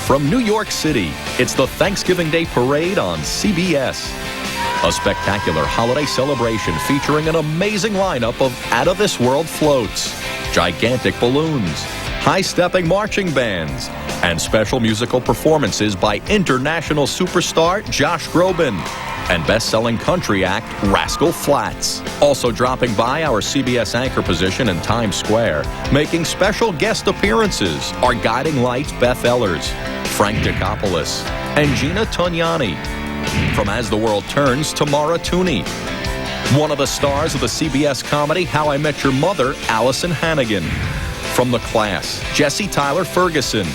from New York City, it's the Thanksgiving Day Parade on CBS. A spectacular holiday celebration featuring an amazing lineup of out-of-this-world floats, gigantic balloons, high-stepping marching bands, and special musical performances by international superstar Josh Groban and best-selling country act Rascal Flatts. Also dropping by our CBS anchor position in Times Square, making special guest appearances are Guiding Lights Beth Ehlers, Frank Dicopoulos, and Gina Tognani. From As the World Turns, Tamara Tooney. One of the stars of the CBS comedy How I Met Your Mother, Allison Hannigan. From The Class, Jesse Tyler Ferguson.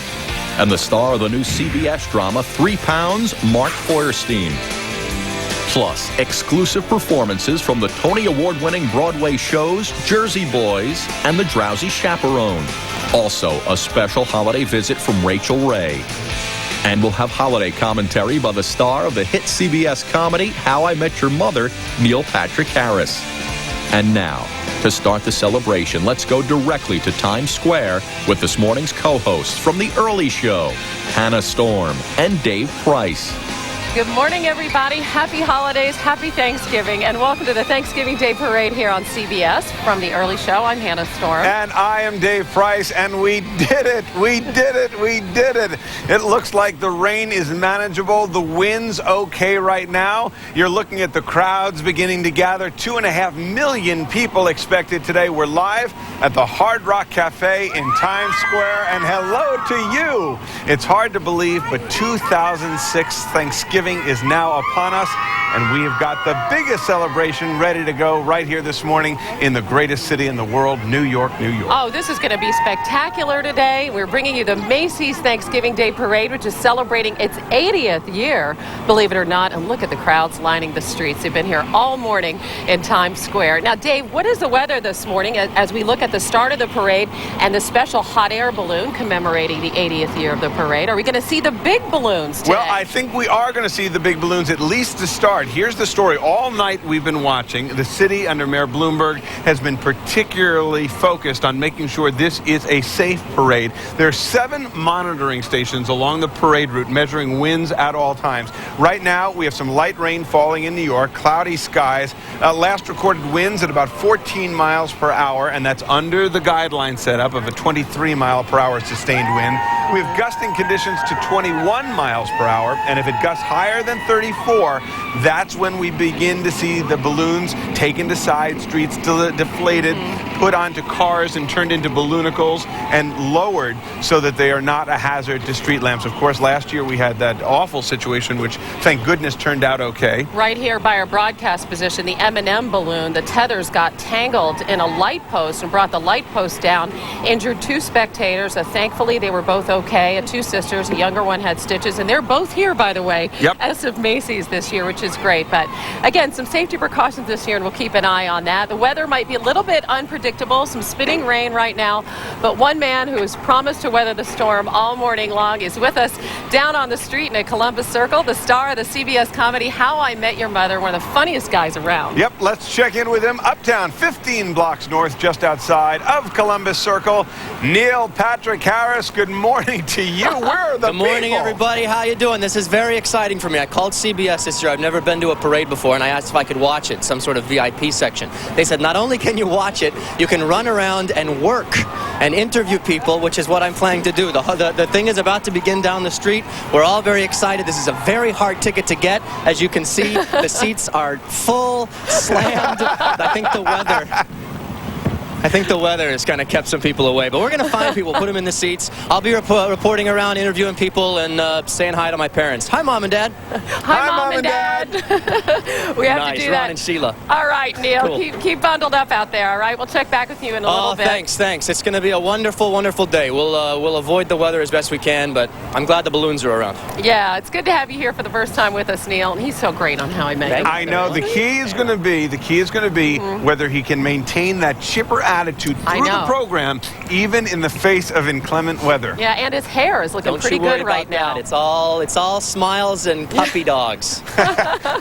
And the star of the new CBS drama 3 Pounds, Mark Feuerstein. Plus, exclusive performances from the Tony Award-winning Broadway shows Jersey Boys and The Drowsy Chaperone. Also, a special holiday visit from Rachel Ray. And we'll have holiday commentary by the star of the hit CBS comedy How I Met Your Mother, Neil Patrick Harris. And now, to start the celebration, let's go directly to Times Square with this morning's co-hosts from The Early Show, Hannah Storm and Dave Price. Good morning, everybody. Happy holidays, happy Thanksgiving, and welcome to the Thanksgiving Day Parade here on CBS. From The Early Show, I'm Hannah Storm. And I am Dave Price, and we did it. We did it. We did it. It looks like the rain is manageable. The wind's okay right now. You're looking at the crowds beginning to gather. 2.5 million people expected today. We're live at the Hard Rock Cafe in Times Square, and hello to you. It's hard to believe, but 2006 Thanksgiving is now upon us, and we have got the biggest celebration ready to go right here this morning in the greatest city in the world, New York, New York. Oh, this is going to be spectacular today. We're bringing you the Macy's Thanksgiving Day Parade, which is celebrating its 80th year, believe it or not, and look at the crowds lining the streets. They've been here all morning in Times Square. Now, Dave, what is the weather this morning as we look at the start of the parade and the special hot air balloon commemorating the 80th year of the parade? Are we going to see the big balloons today? Well, I think we are going to see the big balloons, at least to start. Here's the story. All night we've been watching. The city under Mayor Bloomberg has been particularly focused on making sure this is a safe parade. There are 7 monitoring stations along the parade route measuring winds at all times. Right now we have some light rain falling in New York, cloudy skies. Last recorded winds at about 14 miles per hour, and that's under the guideline setup of a 23 mile per hour sustained wind. We have gusting conditions to 21 miles per hour, and if it gusts higher than 34, that's when we begin to see the balloons taken to side streets, deflated, put onto cars and turned into balloonicles and lowered so that they are not a hazard to street lamps. Of course, last year we had that awful situation, which thank goodness turned out okay. Right here by our broadcast position, the M&M balloon, the tethers got tangled in a light post and brought the light post down, injured 2 spectators. Thankfully, they were both okay. 2 sisters, a younger one had stitches, and they're both here, by the way, as of Macy's this year, which is great. But again, some safety precautions this year, and we'll keep an eye on that. The weather might be a little bit unpredictable, some spitting rain right now, but one man who has promised to weather the storm all morning long is with us down on the street in Columbus Circle, the star of the CBS comedy How I Met Your Mother, one of the funniest guys around. Yep, let's check in with him uptown, 15 blocks north, just outside of Columbus Circle. Neil Patrick Harris, good morning to you. Where are the Good morning, people? everybody. How you doing? This is very exciting for me. I called CBS this year. I've never been to a parade before, and I asked if I could watch it, some sort of VIP section. They said not only can you watch it, you can run around and work and interview people, which is what I'm planning to do. The thing is about to begin down the street. We're all very excited. This is a very hard ticket to get. As you can see, the seats are full, slammed. I think the weather has kind of kept some people away, but we're going to find people, put them in the seats. I'll be reporting around, interviewing people, and saying hi to my parents. Hi, Mom and Dad. Hi, Mom and Dad. We have to do that. Ron and Sheila. All right, Neil. Cool. Keep bundled up out there, all right? We'll check back with you in a little bit. Thanks. It's going to be a wonderful, wonderful day. We'll avoid the weather as best we can, but I'm glad the balloons are around. Yeah, it's good to have you here for the first time with us, Neil. And he's so great on How I Met Your Mother. I know. The key is going to be whether he can maintain that chipper attitude through the program, even in the face of inclement weather. Yeah, and his hair is looking pretty good right now. It's all smiles and puppy dogs.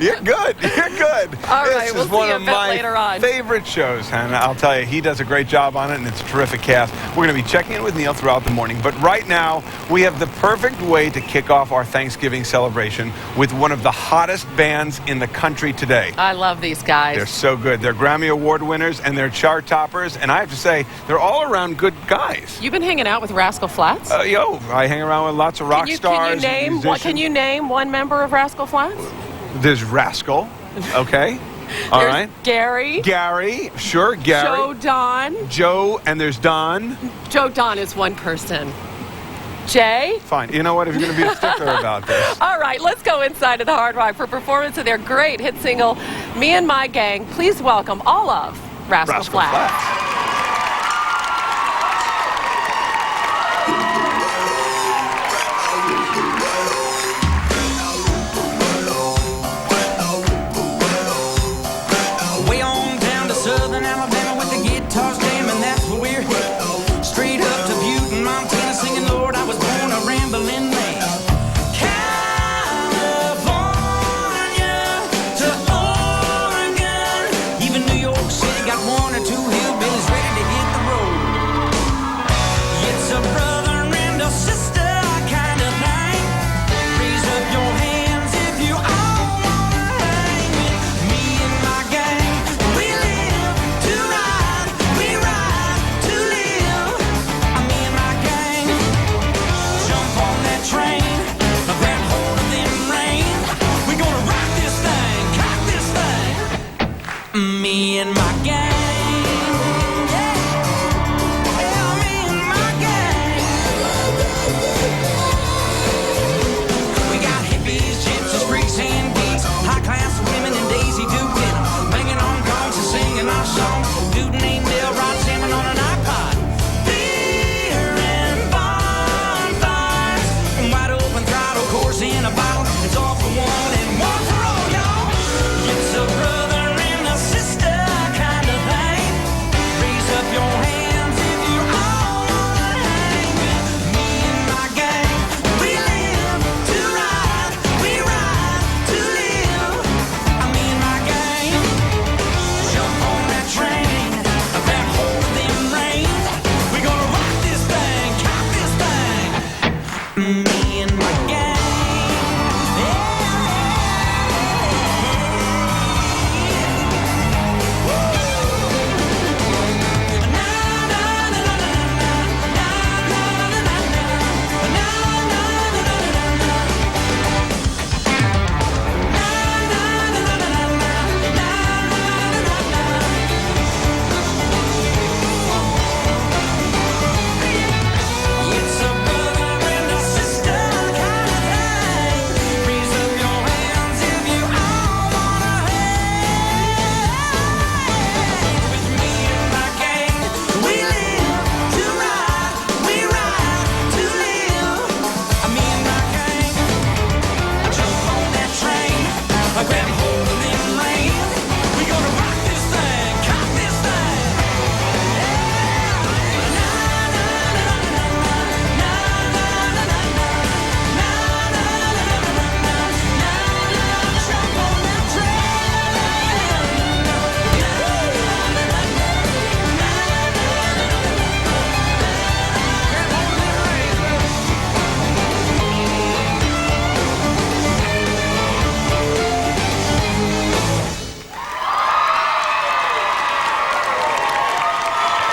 You're good. You're good. All right, this we'll is one see of you a bit my later on. favorite shows, and I'll tell you, he does a great job on it, and it's a terrific cast. We're going to be checking in with Neil throughout the morning, but right now, we have the perfect way to kick off our Thanksgiving celebration with one of the hottest bands in the country today. I love these guys. They're so good. They're Grammy Award winners, and they're chart toppers, and I have to say, they're all around good guys. You've been hanging out with Rascal Flatts? I hang around with lots of rock stars. Can you name one member of Rascal Flatts? There's Rascal. Okay. All right. Gary. Sure, Gary. Joe Don. Joe, and there's Don. Joe Don is one person. Jay? Fine. You know what? If you're going to be a stickler about this. All right, let's go inside to the Hard Rock for performance of their great hit single, Me and My Gang. Please welcome all of Rascal Flatts.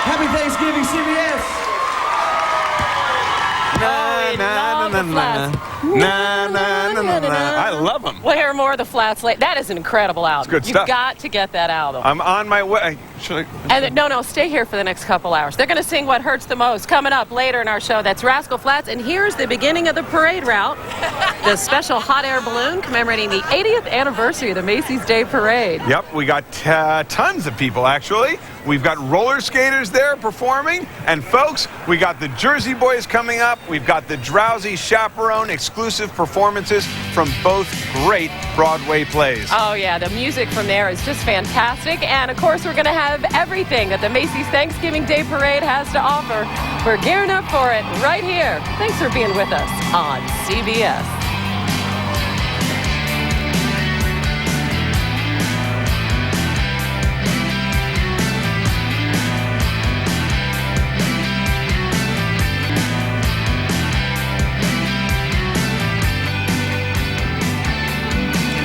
Happy Thanksgiving, CBS. I love them. We'll hear more of the Flats later. That is an incredible album. It's good stuff. You've got to get that album. I'm on my way. No, stay here for the next couple hours. They're going to sing What Hurts the Most coming up later in our show. That's Rascal Flatts, and here's the beginning of the parade route. The special hot air balloon commemorating the 80th anniversary of the Macy's Day Parade. Yep, we got tons of people, actually. We've got roller skaters there performing. And, folks, we got the Jersey Boys coming up. We've got the Drowsy Chaperone exclusive performances from both great Broadway plays. Oh, yeah, the music from there is just fantastic. And, of course, we're going to have everything that the Macy's Thanksgiving Day Parade has to offer. We're gearing up for it right here. Thanks for being with us on CBS.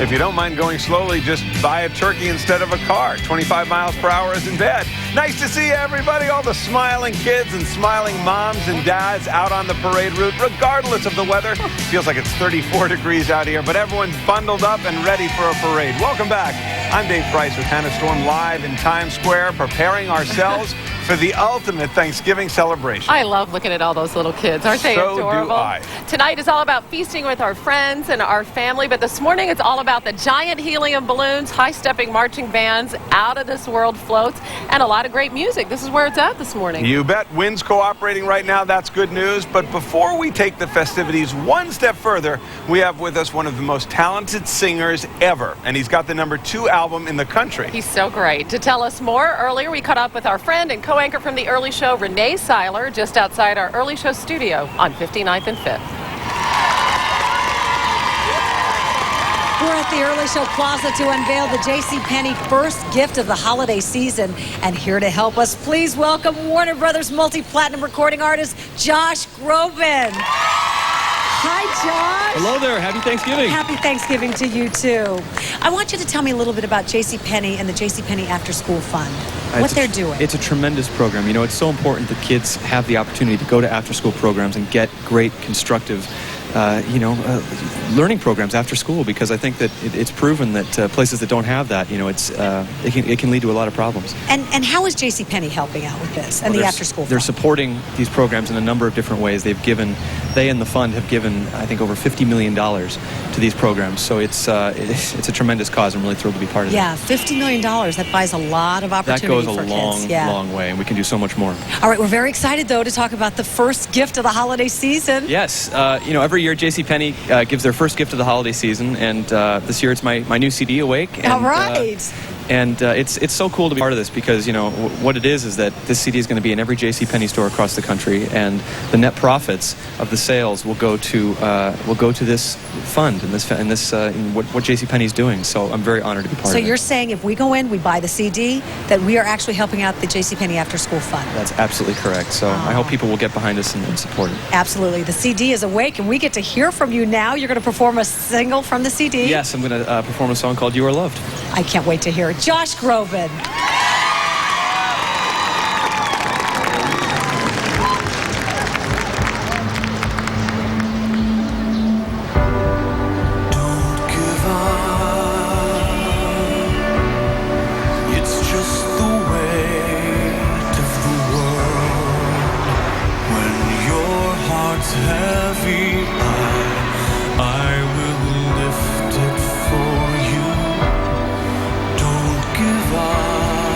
If you don't mind going slowly, just buy a turkey instead of a car. 25 miles per hour isn't bad. Nice to see everybody, all the smiling kids and smiling moms and dads out on the parade route, regardless of the weather. Feels like it's 34 degrees out here, but everyone's bundled up and ready for a parade. Welcome back. I'm Dave Price with Hannah Storm live in Times Square, preparing ourselves for the ultimate Thanksgiving celebration. I love looking at all those little kids. Aren't they adorable? So do I. Tonight is all about feasting with our friends and our family, but this morning it's all about the giant helium balloons, high-stepping marching bands, out-of-this-world floats, and a lot of great music. This is where it's at this morning. You bet. Wind's cooperating right now. That's good news. But before we take the festivities one step further, we have with us one of the most talented singers ever, and he's got the #2 album in the country. He's so great. To tell us more, earlier we caught up with our friend and co-anchor from the Early Show, Renee Seiler, just outside our Early Show studio on 59th and 5th. We're at the Early Show Plaza to unveil the JCPenney first gift of the holiday season. And here to help us, please welcome Warner Brothers multi-platinum recording artist, Josh Groban. Hi, Josh. Hello there. Happy Thanksgiving. Happy Thanksgiving to you, too. I want you to tell me a little bit about JCPenney and the JCPenney After School Fund, what they're doing. It's a tremendous program. You know, it's so important that kids have the opportunity to go to after-school programs and get great, constructive learning programs after school, because I think that it's proven that places that don't have that, it can lead to a lot of problems. And how is JCPenney helping out with this and the after-school fund? They're supporting these programs in a number of different ways. They and the fund have given, I think, over $50 million to these programs. So it's a tremendous cause. I'm really thrilled to be part of it. Yeah, $50 million. That buys a lot of opportunity for kids. That goes a long way, and we can do so much more. All right, we're very excited, though, to talk about the first gift of the holiday season. Yes. Every year JCPenney gives their first gift of the holiday season, and this year it's my new CD, Awake. And, all right. And it's so cool to be part of this, because, what it is that this CD is going to be in every JCPenney store across the country, and the net profits of the sales will go to this fund and what JCPenney is doing. So I'm very honored to be part of it. So you're saying if we go in, we buy the CD, that we are actually helping out the JCPenney After School Fund? That's absolutely correct. So I hope people will get behind us and support it. Absolutely. The CD is Awake, and we get to hear from you now. You're going to perform a single from the CD? Yes, I'm going to perform a song called You Are Loved. I can't wait to hear it. Josh Groban. I will lift it for you. Don't give up.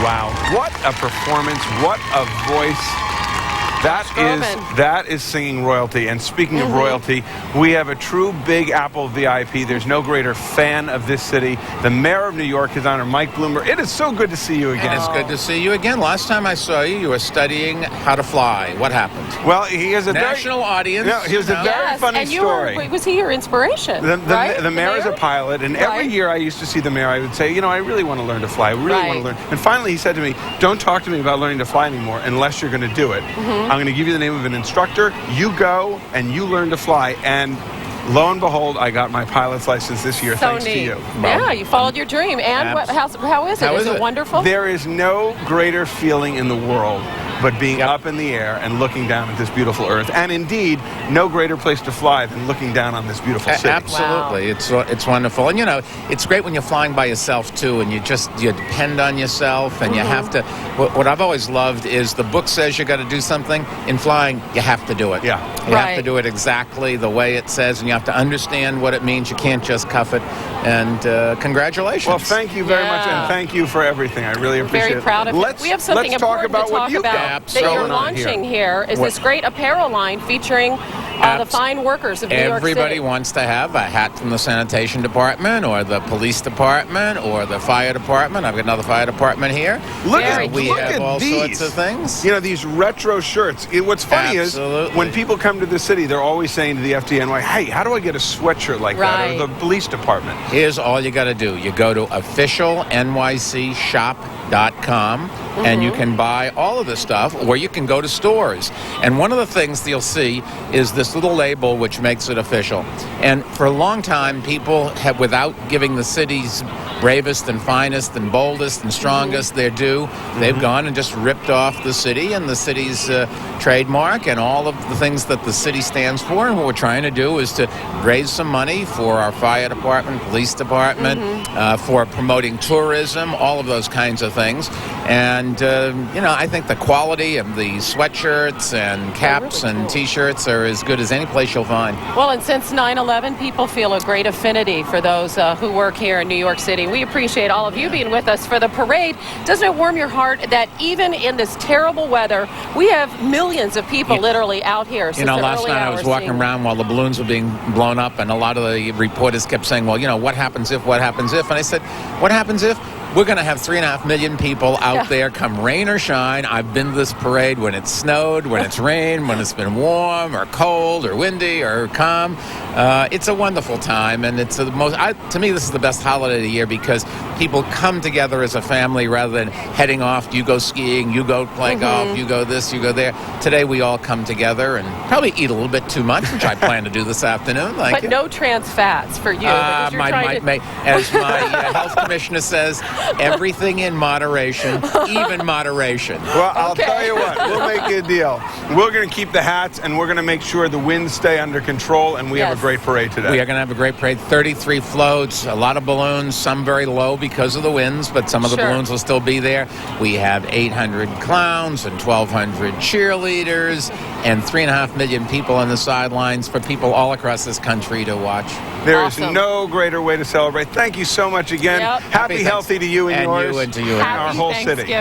Wow. What a performance. What a voice. That is singing royalty. And speaking of royalty, we have a true Big Apple VIP. There's no greater fan of this city. The mayor of New York, His Honor Mike Bloomberg. It is so good to see you again. It is good to see you again. Last time I saw you, you were studying how to fly. What happened? Well, he is a national audience. No, he was a very funny story. Was he your inspiration? The mayor is a pilot, and every year I used to see the mayor, I would say, you know, I really want to learn to fly. I really want to learn. And finally he said to me, don't talk to me about learning to fly anymore unless you're going to do it. I'm going to give you the name of an instructor. You go and you learn to fly. And lo and behold, I got my pilot's license this year, thanks to you. Yeah, you followed your dream. And how is it? Is it wonderful? There is no greater feeling in the world but being up in the air and looking down at this beautiful earth. And indeed, no greater place to fly than looking down on this beautiful city. Absolutely. Wow. It's wonderful. And, you know, it's great when you're flying by yourself, too, and you depend on yourself, and you have to... What I've always loved is the book says you got to do something. In flying, you have to do it. Yeah. You have to do it exactly the way it says, and you have to understand what it means. You can't just cuff it. And congratulations. Well, thank you very much, and thank you for everything. I really appreciate it. Very proud of you. We have something important to talk about that you're launching here. Is this great apparel line featuring the fine workers of New York City. Everybody wants to have a hat from the sanitation department or the police department or the fire department. I've got another fire department here. Look at all these sorts of things. You know, these retro shirts. What's funny is when people come to the city, they're always saying to the FDNY, hey, how do I get a sweatshirt like that? Or the police department. Here's all you got to do. You go to officialnycshop.com and you can buy all of this stuff, or you can go to stores. And one of the things that you'll see is this little label which makes it official. And for a long time, people have, without giving the city's bravest and finest and boldest and strongest their due, they've gone and just ripped off the city and the city's trademark and all of the things that the city stands for. And what we're trying to do is to raise some money for our fire department, police department, for promoting tourism, all of those kinds of things. And, you know, I think the quality of the sweatshirts and caps and T-shirts are as good as any place you'll find. Well, and since 9/11, people feel a great affinity for those who work here in New York City. We appreciate all of you being with us for the parade. Doesn't it warm your heart that even in this terrible weather, we have millions of people literally out here? You know, last night I was walking around while the balloons were being blown up, and a lot of the reporters kept saying, well, you know, what happens if, what happens if? And I said, what happens if? We're going to have 3.5 million people out there, come rain or shine. I've been to this parade when it's snowed, when it's rained, when it's been warm or cold or windy or calm. It's a wonderful time, and it's the most. To me, this is the best holiday of the year because people come together as a family rather than heading off. You go skiing, you go play golf, you go this, you go there. Today, we all come together and probably eat a little bit too much, which I plan to do this afternoon. But no trans fats for you. As my health commissioner says, everything in moderation, even moderation. Well, I'll tell you what, we'll make you a deal. We're going to keep the hats, and we're going to make sure the winds stay under control, and we have a great parade today. We are going to have a great parade. 33 floats, a lot of balloons, some very low because of the winds, but some of the balloons will still be there. We have 800 clowns and 1,200 cheerleaders and 3.5 million people on the sidelines for people all across this country to watch. There is no greater way to celebrate. Thank you so much again. Happy healthy to you and yours. You and to you and our whole city.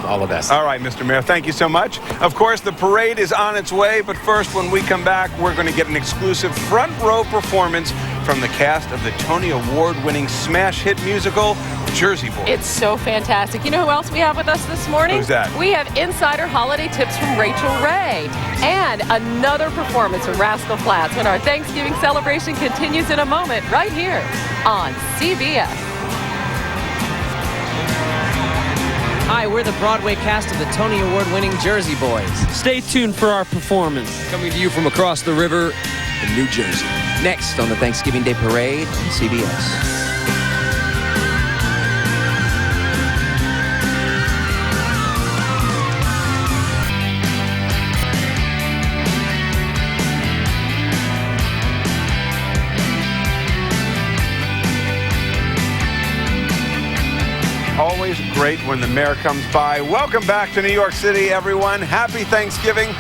All the best. All right, Mr. Mayor, thank you so much. Of course, the parade is on its way, but first, when we come back, we're going to get an exclusive front row performance from the cast of the Tony Award-winning smash hit musical, Jersey Boys. It's so fantastic. You know who else we have with us this morning? Who's that? We have insider holiday tips from Rachel Ray and another performance from Rascal Flatts when our Thanksgiving celebration continues in a moment right here on CBS. Hi, we're the Broadway cast of the Tony Award-winning Jersey Boys. Stay tuned for our performance. Coming to you from across the river in New Jersey. Next on the Thanksgiving Day Parade on CBS. Always great when the mayor comes by. Welcome back to New York City, everyone. Happy Thanksgiving.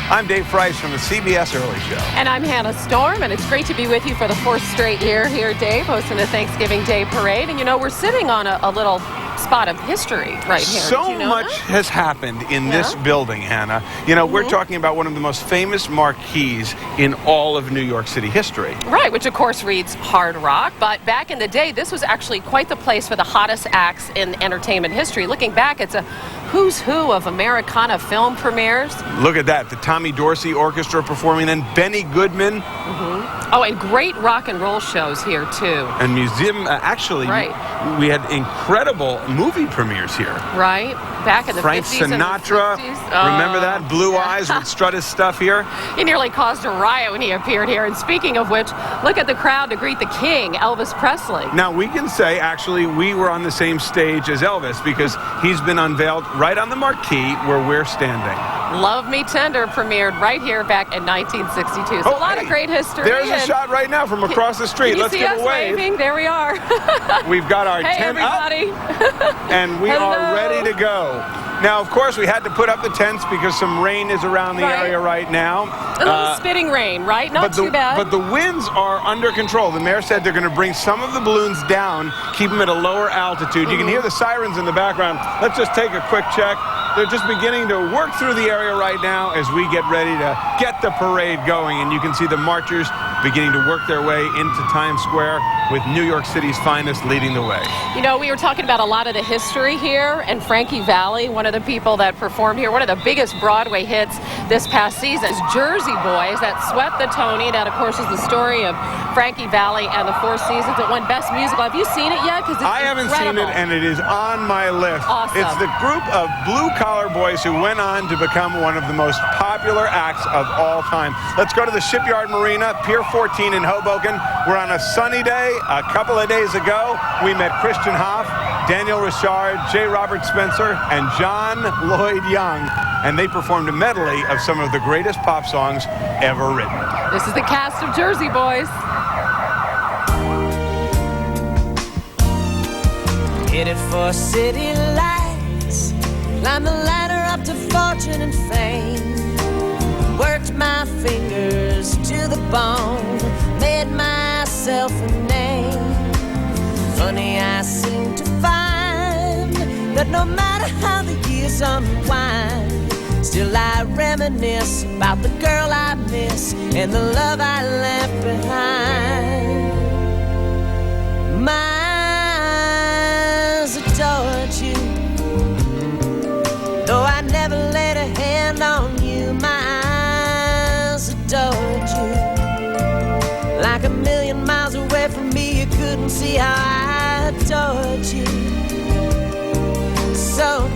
I'm Dave Price from the CBS Early Show. And I'm Hannah Storm, and it's great to be with you for the 4th straight year here, Dave, hosting the Thanksgiving Day Parade. And, you know, we're sitting on a little spot of history right here. So Did you know much that? has happened in this building, Hannah. You know, we're talking about one of the most famous marquees in all of New York City history. Right, which of course reads Hard Rock, but back in the day, this was actually quite the place for the hottest acts in entertainment history. Looking back, it's a who's who of Americana film premieres. Look at that, the Tommy Dorsey Orchestra performing, then Benny Goodman. Oh, and great rock and roll shows here, too. And museum, we had incredible movie premieres here. Right, back in the Frank 50s Sinatra, and the 60s. remember that? Blue Eyes would strut his stuff here. He nearly caused a riot when he appeared here. And speaking of which, look at the crowd to greet the king, Elvis Presley. Now, we can say, actually, we were on the same stage as Elvis because he's been unveiled right on the marquee where we're standing. Love Me Tender premiered right here back in 1962. So a lot of great history. There's a shot right now from across the street. Can you Let's see give us a wave. waving? There we are. We've got our hey, tent everybody. up, and we are ready to go. Now, of course, we had to put up the tents because some rain is around the area right now. A little spitting rain, right? Not too bad. But the winds are under control. The mayor said they're going to bring some of the balloons down, keep them at a lower altitude. You can hear the sirens in the background. Let's just take a quick check. They're just beginning to work through the area right now as we get ready to get the parade going. And you can see the marchers beginning to work their way into Times Square with New York City's finest leading the way. You know, we were talking about a lot of the history here, and Frankie Valli, one of the people that performed here, one of the biggest Broadway hits this past season is Jersey Boys that swept the Tony. That, of course, is the story of Frankie Valli and the Four Seasons. It won Best Musical. Have you seen it yet? Because I haven't seen it, and it is on my list. Awesome. It's the group of blue-collar boys who went on to become one of the most popular acts of all time. Let's go to the Shipyard Marina, Pier 14 in Hoboken. We're on a sunny day. A couple of days ago, we met Christian Hoff, Daniel Richard, J. Robert Spencer, and John Lloyd Young, and they performed a medley of some of the greatest pop songs ever written. This is the cast of Jersey Boys. Headed for city lights, climbed the ladder up to fortune and fame. Worked my fingers to the bone, made myself a name. Funny, I seem to find that no matter how the years unwind, still I reminisce about the girl I miss and the love I left behind. My eyes adored you, though I never laid a hand on you. My eyes adored you, like a million miles away from me. You couldn't see how I adored you. So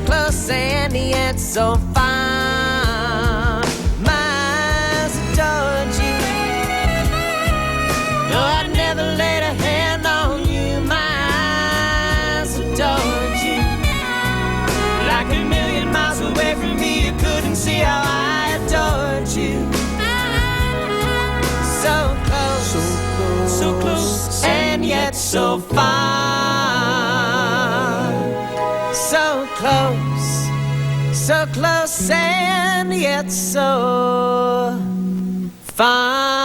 close and yet so far. My eyes adored you, though I never laid a hand on you. My eyes adored you, like a million miles away from me. You couldn't see how I adored you. So close and yet so far. So close and yet so far.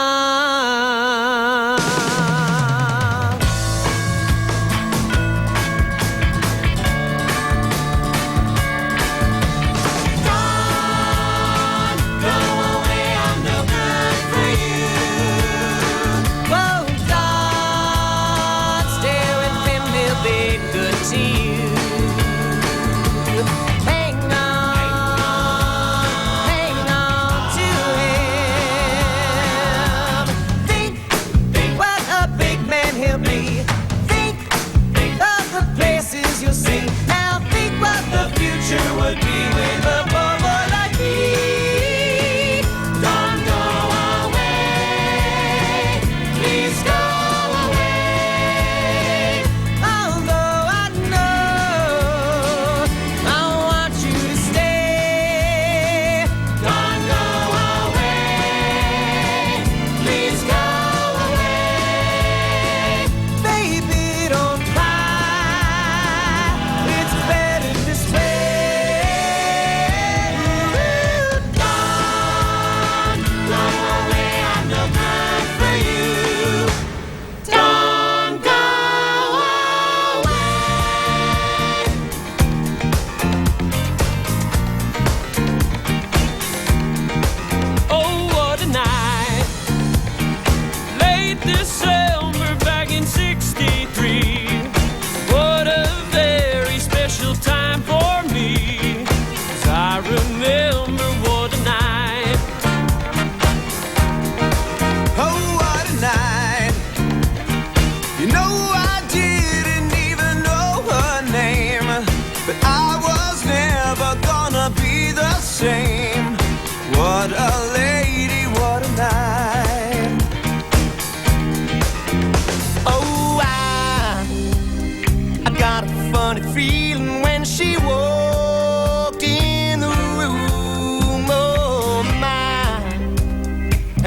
funny feeling when she walked in the room. Oh my,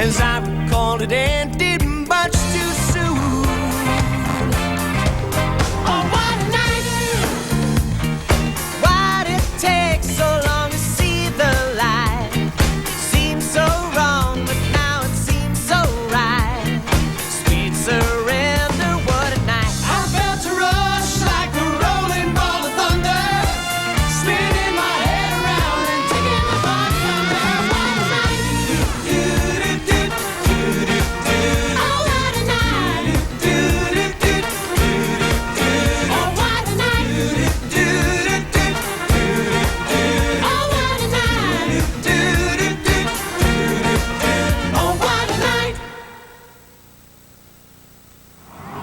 as I recalled it ended much too soon. Oh, what a night! Why'd it take so long to see the light? Seems so wrong, but now it seems so right. Sweet surrender, what a night. I felt a rush like a rolling ball of thunder, spinning my head around and taking my body under. What a night. Oh, what a night. Oh, what a night. Oh, what a night. Oh, what a night.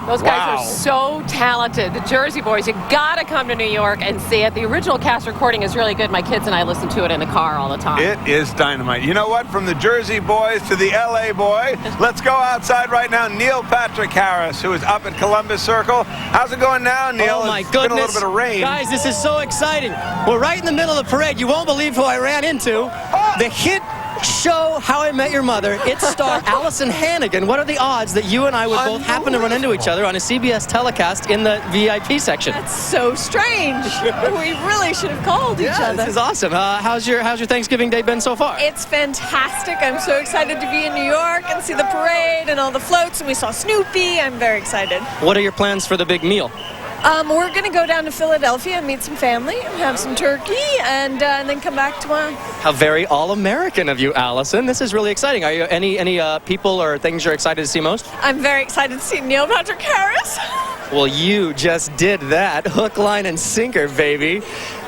Those guys are so talented. The Jersey Boys, you gotta come to New York and see it. The original cast recording is really good. My kids and I listen to it in the car all the time. It is dynamite. You know what? From the Jersey Boys to the LA boy, let's go outside right now. Neil Patrick Harris, who is up at Columbus Circle. How's it going now, Neil? Oh, my It's goodness. been a little bit of rain. Guys, this is so exciting. We're right in the middle of the parade. You won't believe who I ran into. The hit show How I Met Your Mother, its star Allison Hannigan. What are the odds that you and I would both happen to run into each other on a CBS telecast in the VIP section? That's so strange. We really should have called each other. This is awesome. How's your Thanksgiving day been so far? It's fantastic. I'm so excited to be in New York and see the parade and all the floats, and we saw Snoopy. I'm very excited. What are your plans for the big meal? We're going to go down to Philadelphia and meet some family and have some turkey and then come back tomorrow. How very all-American of you, Allison. This is really exciting. Are you any people or things you're excited to see most? I'm very excited to see Neil Patrick Harris. Well, you just did that. Hook, line, and sinker, baby.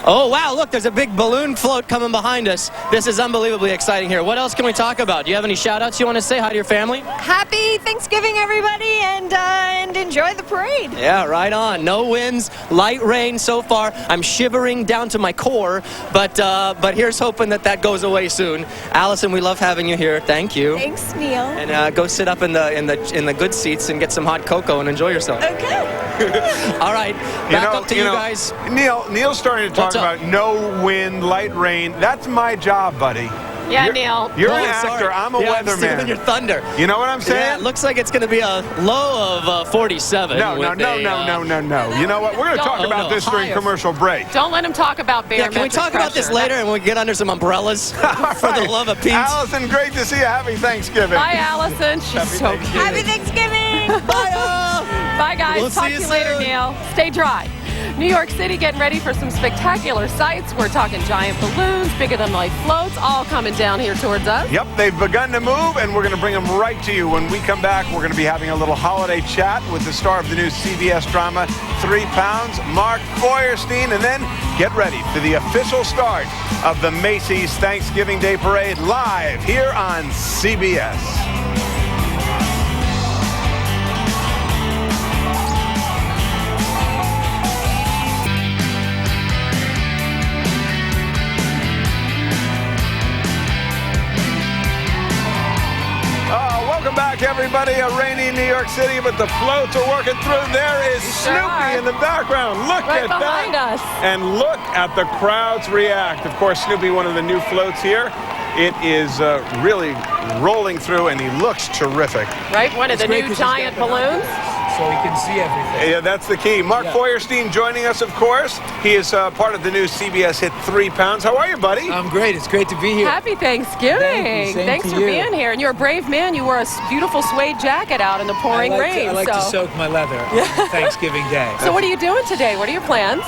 Oh, wow, look, there's a big balloon float coming behind us. This is unbelievably exciting here. What else can we talk about? Do you have any shout-outs you want to say? Hi to your family? Happy Thanksgiving, everybody, and enjoy the parade. Yeah, right on. No winds, light rain so far. I'm shivering down to my core, but here's hoping that goes away soon. Allison, we love having you here. Thank you. Thanks, Neil. And go sit up in the good seats and get some hot cocoa and enjoy yourself. Okay. All right, back up to you guys. Neil's starting to talk about no wind, light rain. That's my job, buddy. Yeah, Neil. You're an actor. I'm a I'm weatherman. stealing your thunder. You know what I'm saying? Yeah, it looks like it's going to be a low of 47. No. You know what? We're going to talk about this during commercial break. Don't let him talk about Yeah, can we talk about this later and we get under some umbrellas? For the love of Pete. Allison, great to see you. Happy Thanksgiving. Bye, Allison. She's so cute. Happy Thanksgiving. Bye, all. Bye, guys. We'll Talk see to you you later, soon. Neil. Stay dry. New York City getting ready for some spectacular sights. We're talking giant balloons, bigger-than-life floats, all coming down here towards us. Yep, they've begun to move, and we're going to bring them right to you. When we come back, we're going to be having a little holiday chat with the star of the new CBS drama, 3 Pounds, Mark Feuerstein, and then get ready for the official start of the Macy's Thanksgiving Day Parade live here on CBS. Welcome back, everybody. A rainy New York City, but the floats are working through. There is Snoopy in the background. Look Right at behind that. us. And look at the crowds react. Of course, Snoopy, one of the new floats here. It is really rolling through, and he looks terrific. Right? One of the new giant balloons. So he can see everything. Yeah, that's the key. Mark Feuerstein joining us, of course. He is part of the new CBS hit 3 Pounds. How are you, buddy? I'm great. It's great to be here. Happy Thanksgiving. Thank you. Same Thanks to for you. being here. And you're a brave man. You wore a beautiful suede jacket out in the pouring rain. I like to soak my leather on Thanksgiving Day. So what are you doing today? What are your plans?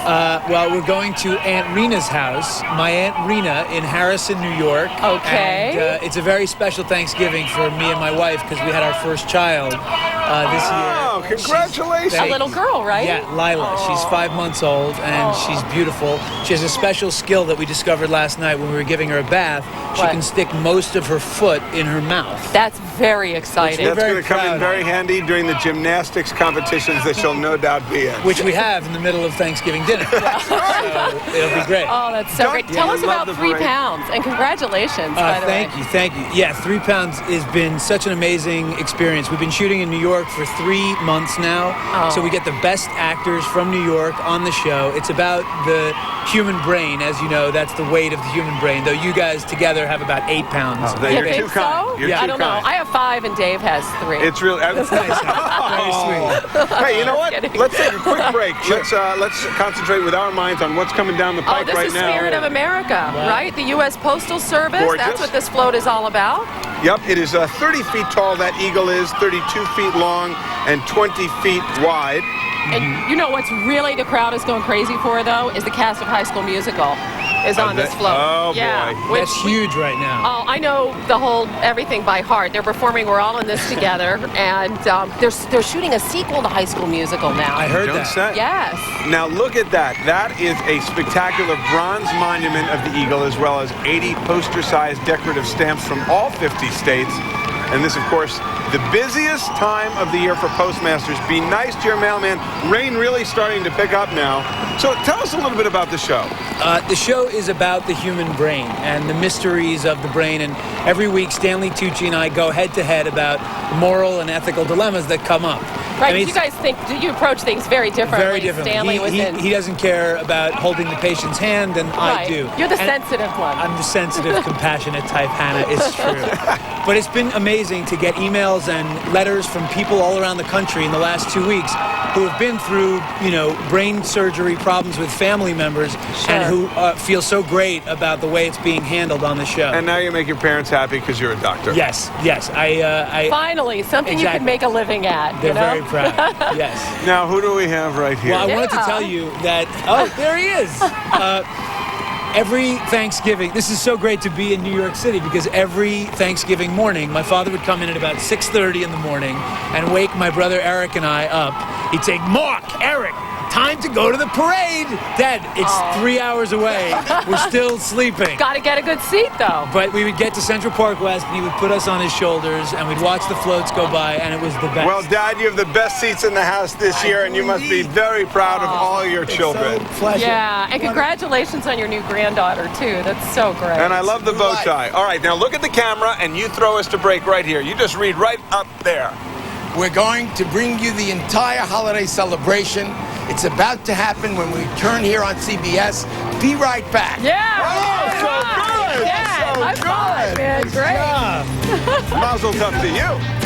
Well, we're going to Aunt Rena's house, my Aunt Rena in Harrison, New York. Okay. And it's a very special Thanksgiving for me and my wife because we had our first child this year. Oh, congratulations. A little girl, right? Yeah, Lila. She's 5 months old, and she's beautiful. She has a special skill that we discovered last night when we were giving her a bath. She can stick most of her foot in her mouth. That's very exciting. That's going to come in very handy during the gymnastics competitions that she'll no doubt be in. Which we have in the middle of Thanksgiving dinner. So it'll be great. Oh, that's so great. Tell us about 3 Pounds, and congratulations, by the way. Thank you. Yeah, 3 Pounds has been such an amazing experience. We've been shooting in New York for 3 months. months now. Oh. So we get the best actors from New York on the show. It's about the human brain. As you know, that's the weight of the human brain, though you guys together have about 8 pounds. Oh, You you're think too kind. so? You're I too don't know. kind. I have 5 and Dave has 3. It's really That's nice. Very sweet. Hey, you know what? Kidding. Let's take a quick break. Let's concentrate with our minds on what's coming down the Oh, pike this right is now. Spirit of America, right? The U.S. Postal Service. Gorgeous. That's what this float is all about. Yep, it is 30 feet tall. That eagle is 32 feet long and 20 feet wide. And you know what's really the crowd is going crazy for, though, is the cast of High School Musical is on this float. Oh, yeah, boy. That's huge right now. Oh, I know the whole everything by heart. They're performing. We're all in this together, and they're shooting a sequel to High School Musical now. I heard Don't that. say. Yes. Now look at that. That is a spectacular bronze monument of the eagle, as well as 80 poster-sized decorative stamps from all 50 states. And this, of course, the busiest time of the year for postmasters. Be nice to your mailman. Rain really starting to pick up now. So tell us a little bit about the show. The show is about the human brain and the mysteries of the brain. And every week, Stanley Tucci and I go head-to-head about moral and ethical dilemmas that come up. Right, I mean, you guys you approach things very differently. very different. Stanley was in. He doesn't care about holding the patient's hand, and Right. I do. You're the And sensitive one. I'm the sensitive, compassionate type, Hannah. It's true. But it's been amazing to get emails and letters from people all around the country in the last 2 weeks who have been through, brain surgery problems with family members and who feel so great about the way it's being handled on the show. And now you make your parents happy because you're a doctor. Yes. I Finally, something you Exactly. can make a living at. They're you know? very proud. Yes. Now, who do we have right here? Well, I wanted to Yeah. tell you that. Oh, there he is. Every Thanksgiving, this is so great to be in New York City because every Thanksgiving morning, my father would come in at about 6:30 in the morning and wake my brother Eric and I up. He'd say, "Mark, Eric, time to go to the parade." Dad, it's 3 hours away. We're still sleeping. Got to get a good seat, though. But we would get to Central Park West and he would put us on his shoulders and we'd watch the floats go by and it was the best. Well, Dad, you have the best seats in the house this year, and you must be very proud of all your children. Pleasure. Yeah, and congratulations on your new granddaughter, too. That's so great. And I love the bow tie. All right, now look at the camera, and you throw us to break right here. You just read right up there. We're going to bring you the entire holiday celebration. It's about to happen when we turn here on CBS. Be right back. Yeah! Oh, so good! Yeah, So high five, man. Great. Mazel tov to you.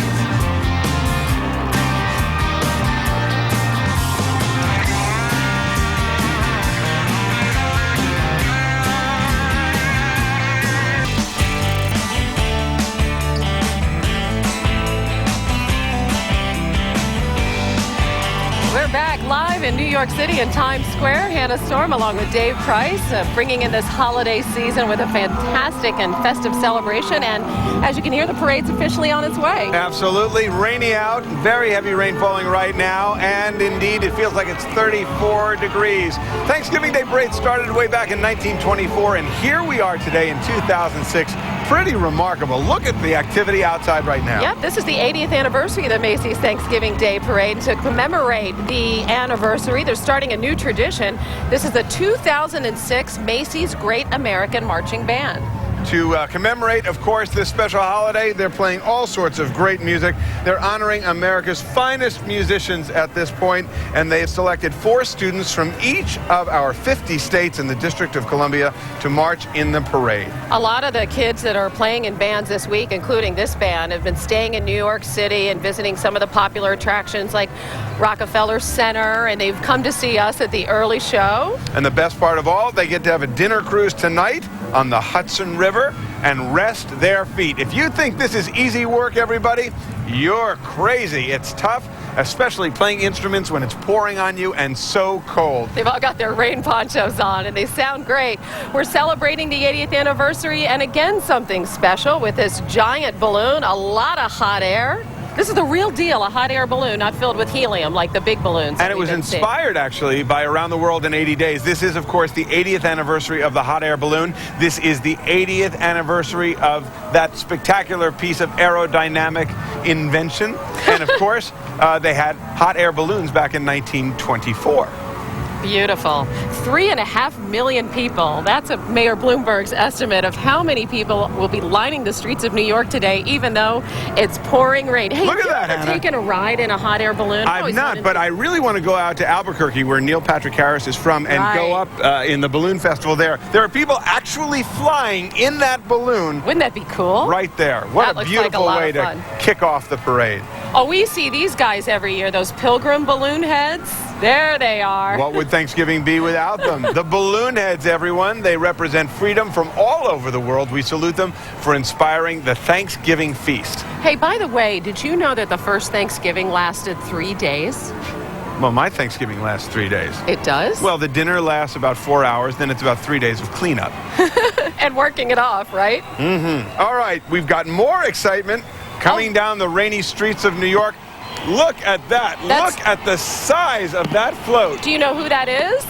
We're back live in New York City in Times Square. Hannah Storm along with Dave Price bringing in this holiday season with a fantastic and festive celebration. And as you can hear, the parade's officially on its way. Absolutely. Rainy out. Very heavy rain falling right now. And indeed, it feels like it's 34 degrees. Thanksgiving Day Parade started way back in 1924. And here we are today in 2006. Pretty remarkable. Look at the activity outside right now. Yep, this is the 80th anniversary of the Macy's Thanksgiving Day Parade. To commemorate the anniversary, they're starting a new tradition. This is the 2006 Macy's Great American Marching Band. To commemorate, of course, this special holiday, they're playing all sorts of great music. They're honoring America's finest musicians at this point, and they have selected 4 students from each of our 50 states in the District of Columbia to march in the parade. A lot of the kids that are playing in bands this week, including this band, have been staying in New York City and visiting some of the popular attractions like Rockefeller Center, and they've come to see us at the early show. And the best part of all, they get to have a dinner cruise tonight on the Hudson River and rest their feet. If you think this is easy work, everybody, you're crazy. It's tough, especially playing instruments when it's pouring on you and so cold. They've all got their rain ponchos on, and they sound great. We're celebrating the 80th anniversary, and again, something special with this giant balloon, a lot of hot air. This is the real deal, a hot air balloon, not filled with helium like the big balloons. And it was inspired, actually, by Around the World in 80 Days. This is, of course, the 80th anniversary of the hot air balloon. This is the 80th anniversary of that spectacular piece of aerodynamic invention. And, of course, they had hot air balloons back in 1924. Beautiful. 3.5 million people. That's Mayor Bloomberg's estimate of how many people will be lining the streets of New York today, even though it's pouring rain. Hey, look at that, Hannah. Taken a ride in a hot air balloon? I've not, but I really want to go out to Albuquerque, where Neil Patrick Harris is from, and go up in the balloon festival there. There are people actually flying in that balloon. Wouldn't that be cool? Right there. What a beautiful way to kick off the parade. Oh, we see these guys every year, those pilgrim balloon heads. There they are. What would Thanksgiving be without them? The balloon heads, everyone. They represent freedom from all over the world. We salute them for inspiring the Thanksgiving feast. Hey, by the way, did you know that the first Thanksgiving lasted 3 days? Well, my Thanksgiving lasts 3 days. It does? Well, the dinner lasts about 4 hours, then it's about 3 days of cleanup. And working it off, right? Mm-hmm. All right, we've got more excitement coming down the rainy streets of New York. Look at that. Look at the size of that float. Do you know who that is?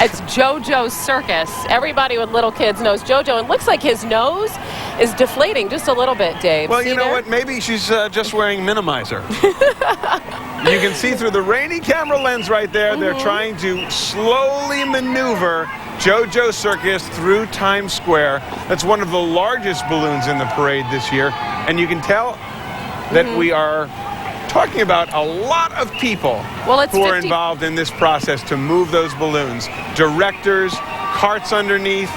It's JoJo's Circus. Everybody with little kids knows JoJo. It looks like his nose is deflating just a little bit, Dave. Well, you know what? Maybe she's just wearing minimizer. You can see through the rainy camera lens right there. They're trying to slowly maneuver JoJo's Circus through Times Square. That's one of the largest balloons in the parade this year. And you can tell that we are talking about a lot of people who are involved in this process to move those balloons. Directors, carts underneath.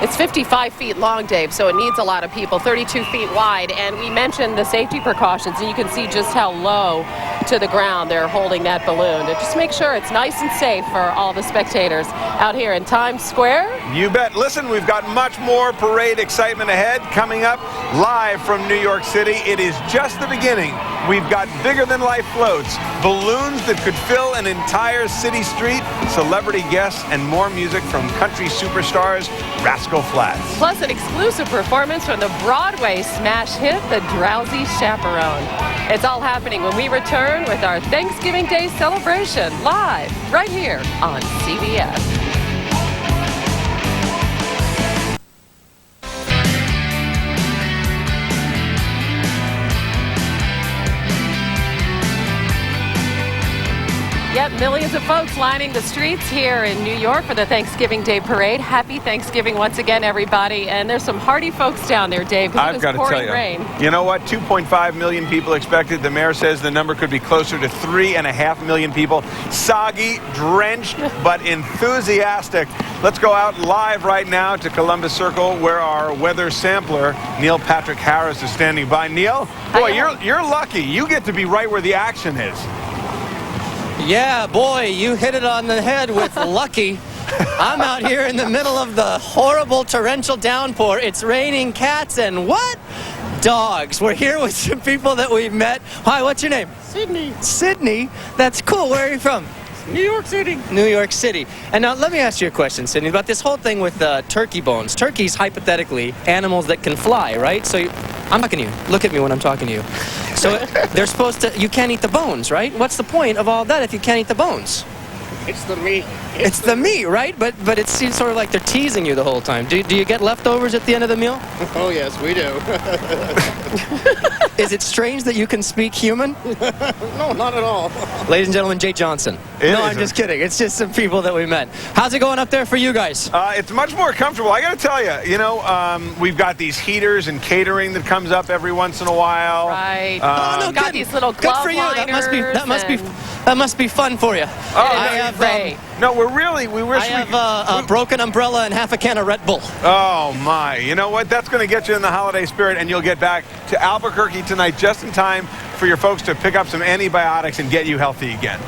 It's 55 feet long, Dave, so it needs a lot of people, 32 feet wide. And we mentioned the safety precautions, and you can see just how low to the ground they're holding that balloon to just make sure it's nice and safe for all the spectators out here in Times Square. You bet. Listen, we've got much more parade excitement ahead coming up live from New York City. It is just the beginning. We've got bigger-than-life floats, balloons that could fill an entire city street, celebrity guests, and more music from country superstars Rascal Flatts. Plus an exclusive performance from the Broadway smash hit, The Drowsy Chaperone. It's all happening when we return with our Thanksgiving Day celebration live right here on CBS. Yep, millions of folks lining the streets here in New York for the Thanksgiving Day Parade. Happy Thanksgiving once again, everybody. And there's some hardy folks down there, Dave, because it was pouring rain. You know what? 2.5 million people expected. The mayor says the number could be closer to 3.5 million people. Soggy, drenched, but enthusiastic. Let's go out live right now to Columbus Circle, where our weather sampler, Neil Patrick Harris, is standing by. Neil, boy, you're lucky. You get to be right where the action is. Yeah, boy, you hit it on the head with lucky. I'm out here in the middle of the horrible torrential downpour. It's raining cats and what? Dogs. We're here with some people that we've met. Hi, what's your name? Sydney. Sydney? That's cool. Where are you from? New York City. New York City. And now let me ask you a question, Sydney, about this whole thing with turkey bones. Turkeys, hypothetically, animals that can fly, right? So I'm talking to you. Look at me when I'm talking to you. So they're supposed to, you can't eat the bones, right? What's the point of all that if you can't eat the bones? It's the meat. It's the meat, right? But it seems sort of like they're teasing you the whole time. Do you get leftovers at the end of the meal? Oh, yes, we do. Is it strange that you can speak human? No, not at all. Ladies and gentlemen, Jay Johnson. I'm just kidding. It's just some people that we met. How's it going up there for you guys? It's much more comfortable. I got to tell you, we've got these heaters and catering that comes up every once in a while. Right. We've got these little glove Good for you. liners. That must be fun for you. No, I have a broken umbrella and half a can of Red Bull. Oh, my. You know what? That's going to get you in the holiday spirit, and you'll get back to Albuquerque tonight just in time for your folks to pick up some antibiotics and get you healthy again.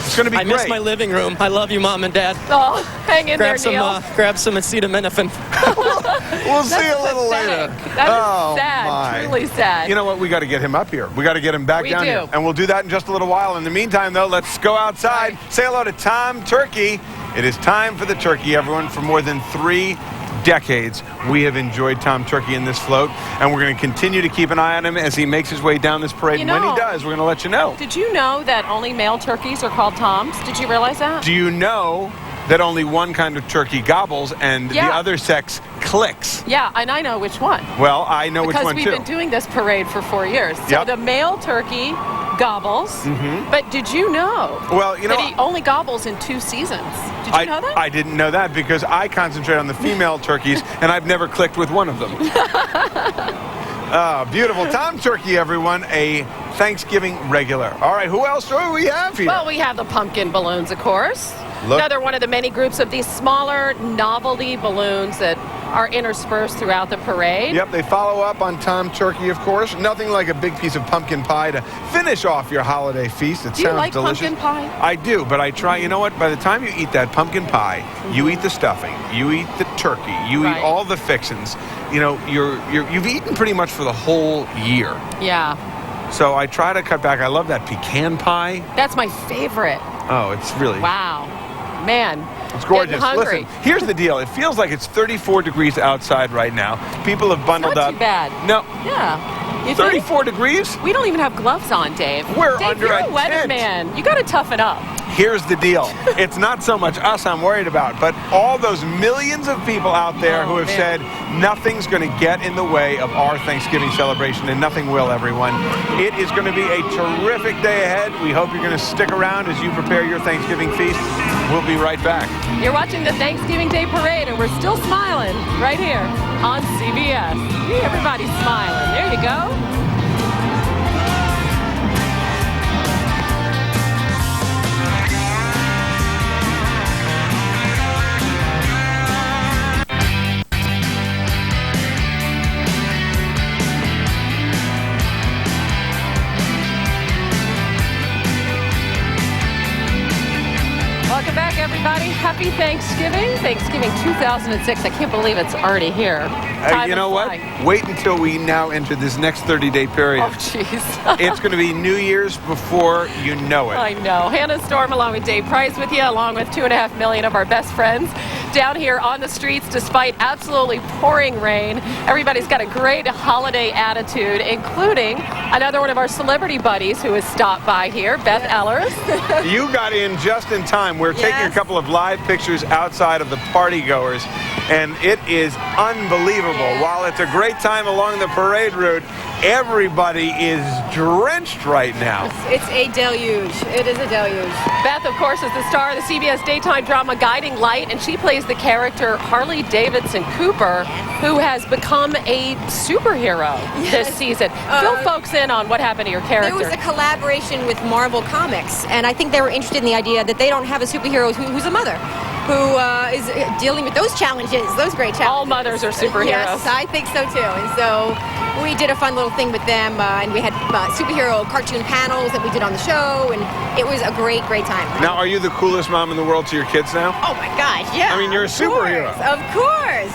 It's going to be great. I miss my living room. I love you, Mom and Dad. Oh, hang in there, Neil. Grab some acetaminophen. We'll see you a little later. That is sad, truly sad. You know what? We got to get him up here. We got to get him back down here. And we'll do that in just a little while. In the meantime, though, let's go outside. Say hello to Tom Turkey. It is time for the turkey, everyone. For more than 3 decades, we have enjoyed Tom Turkey in this float, and we're going to continue to keep an eye on him as he makes his way down this parade. And when he does, we're going to let you know. Did you know that only male turkeys are called Toms? Did you realize that? Do you know that only one kind of turkey gobbles and the other sex clicks? Yeah, and I know which one. Well, I know which one, because too. we've been doing this parade for 4 years. So the male turkey gobbles, but did you know that he only gobbles in 2 seasons? Did you know that? I didn't know that because I concentrate on the female turkeys, and I've never clicked with one of them. Beautiful. Tom Turkey, everyone, a Thanksgiving regular. All right, who else do we have here? Well, we have the pumpkin balloons, of course. Look. Another one of the many groups of these smaller novelty balloons that are interspersed throughout the parade. Yep, they follow up on Tom Turkey, of course. Nothing like a big piece of pumpkin pie to finish off your holiday feast. It Do you sounds like delicious. pumpkin pie? I do, but I try. You know what? By the time you eat that pumpkin pie, you eat the stuffing, you eat the turkey, you eat all the fixins. You know, you've eaten pretty much for the whole year. Yeah. So I try to cut back. I love that pecan pie. That's my favorite. Oh, it's really... Wow. Man. It's gorgeous. Getting hungry. Listen, here's the deal. It feels like it's 34 degrees outside right now. People have bundled Not up. too bad. No. Yeah. You 34 degrees? We don't even have gloves on, Dave. We're Dave, under you're a a weatherman. tent. You got to toughen up. Here's the deal. It's not so much us I'm worried about, but all those millions of people out there who have said nothing's going to get in the way of our Thanksgiving celebration, and nothing will, everyone. It is going to be a terrific day ahead. We hope you're going to stick around as you prepare your Thanksgiving feast. We'll be right back. You're watching the Thanksgiving Day Parade, and we're still smiling right here on CBS. See, everybody's smiling. There you go. Welcome back, everybody. Happy Thanksgiving. Thanksgiving 2006. I can't believe it's already here. You know what? Wait until we now enter this next 30-day period. Oh, jeez. It's going to be New Year's before you know it. I know. Hannah Storm along with Dave Price with you, along with 2.5 million of our best friends down here on the streets despite absolutely pouring rain. Everybody's got a great holiday attitude, including another one of our celebrity buddies who has stopped by here, Beth Ellers. You got in just in time. We're taking a couple of live pictures outside of the party goers, and it is unbelievable. While it's a great time along the parade route, everybody is drenched right now. It's a deluge. It is a deluge. Beth, of course, is the star of the CBS daytime drama Guiding Light, and she plays the character Harley Davidson Cooper, who has become a superhero this season. Fill folks in on what happened to your character. There was a collaboration with Marvel Comics, and I think they were interested in the idea that they don't have a superhero who's a mother, who is dealing with those challenges, those great challenges. All mothers are superheroes. Yes, I think so too. And so we did a fun little thing with them, and we had superhero cartoon panels that we did on the show, and it was a great, great time. Now, are you the coolest mom in the world to your kids now? Oh my gosh, yeah. I mean, you're a superhero. Of course.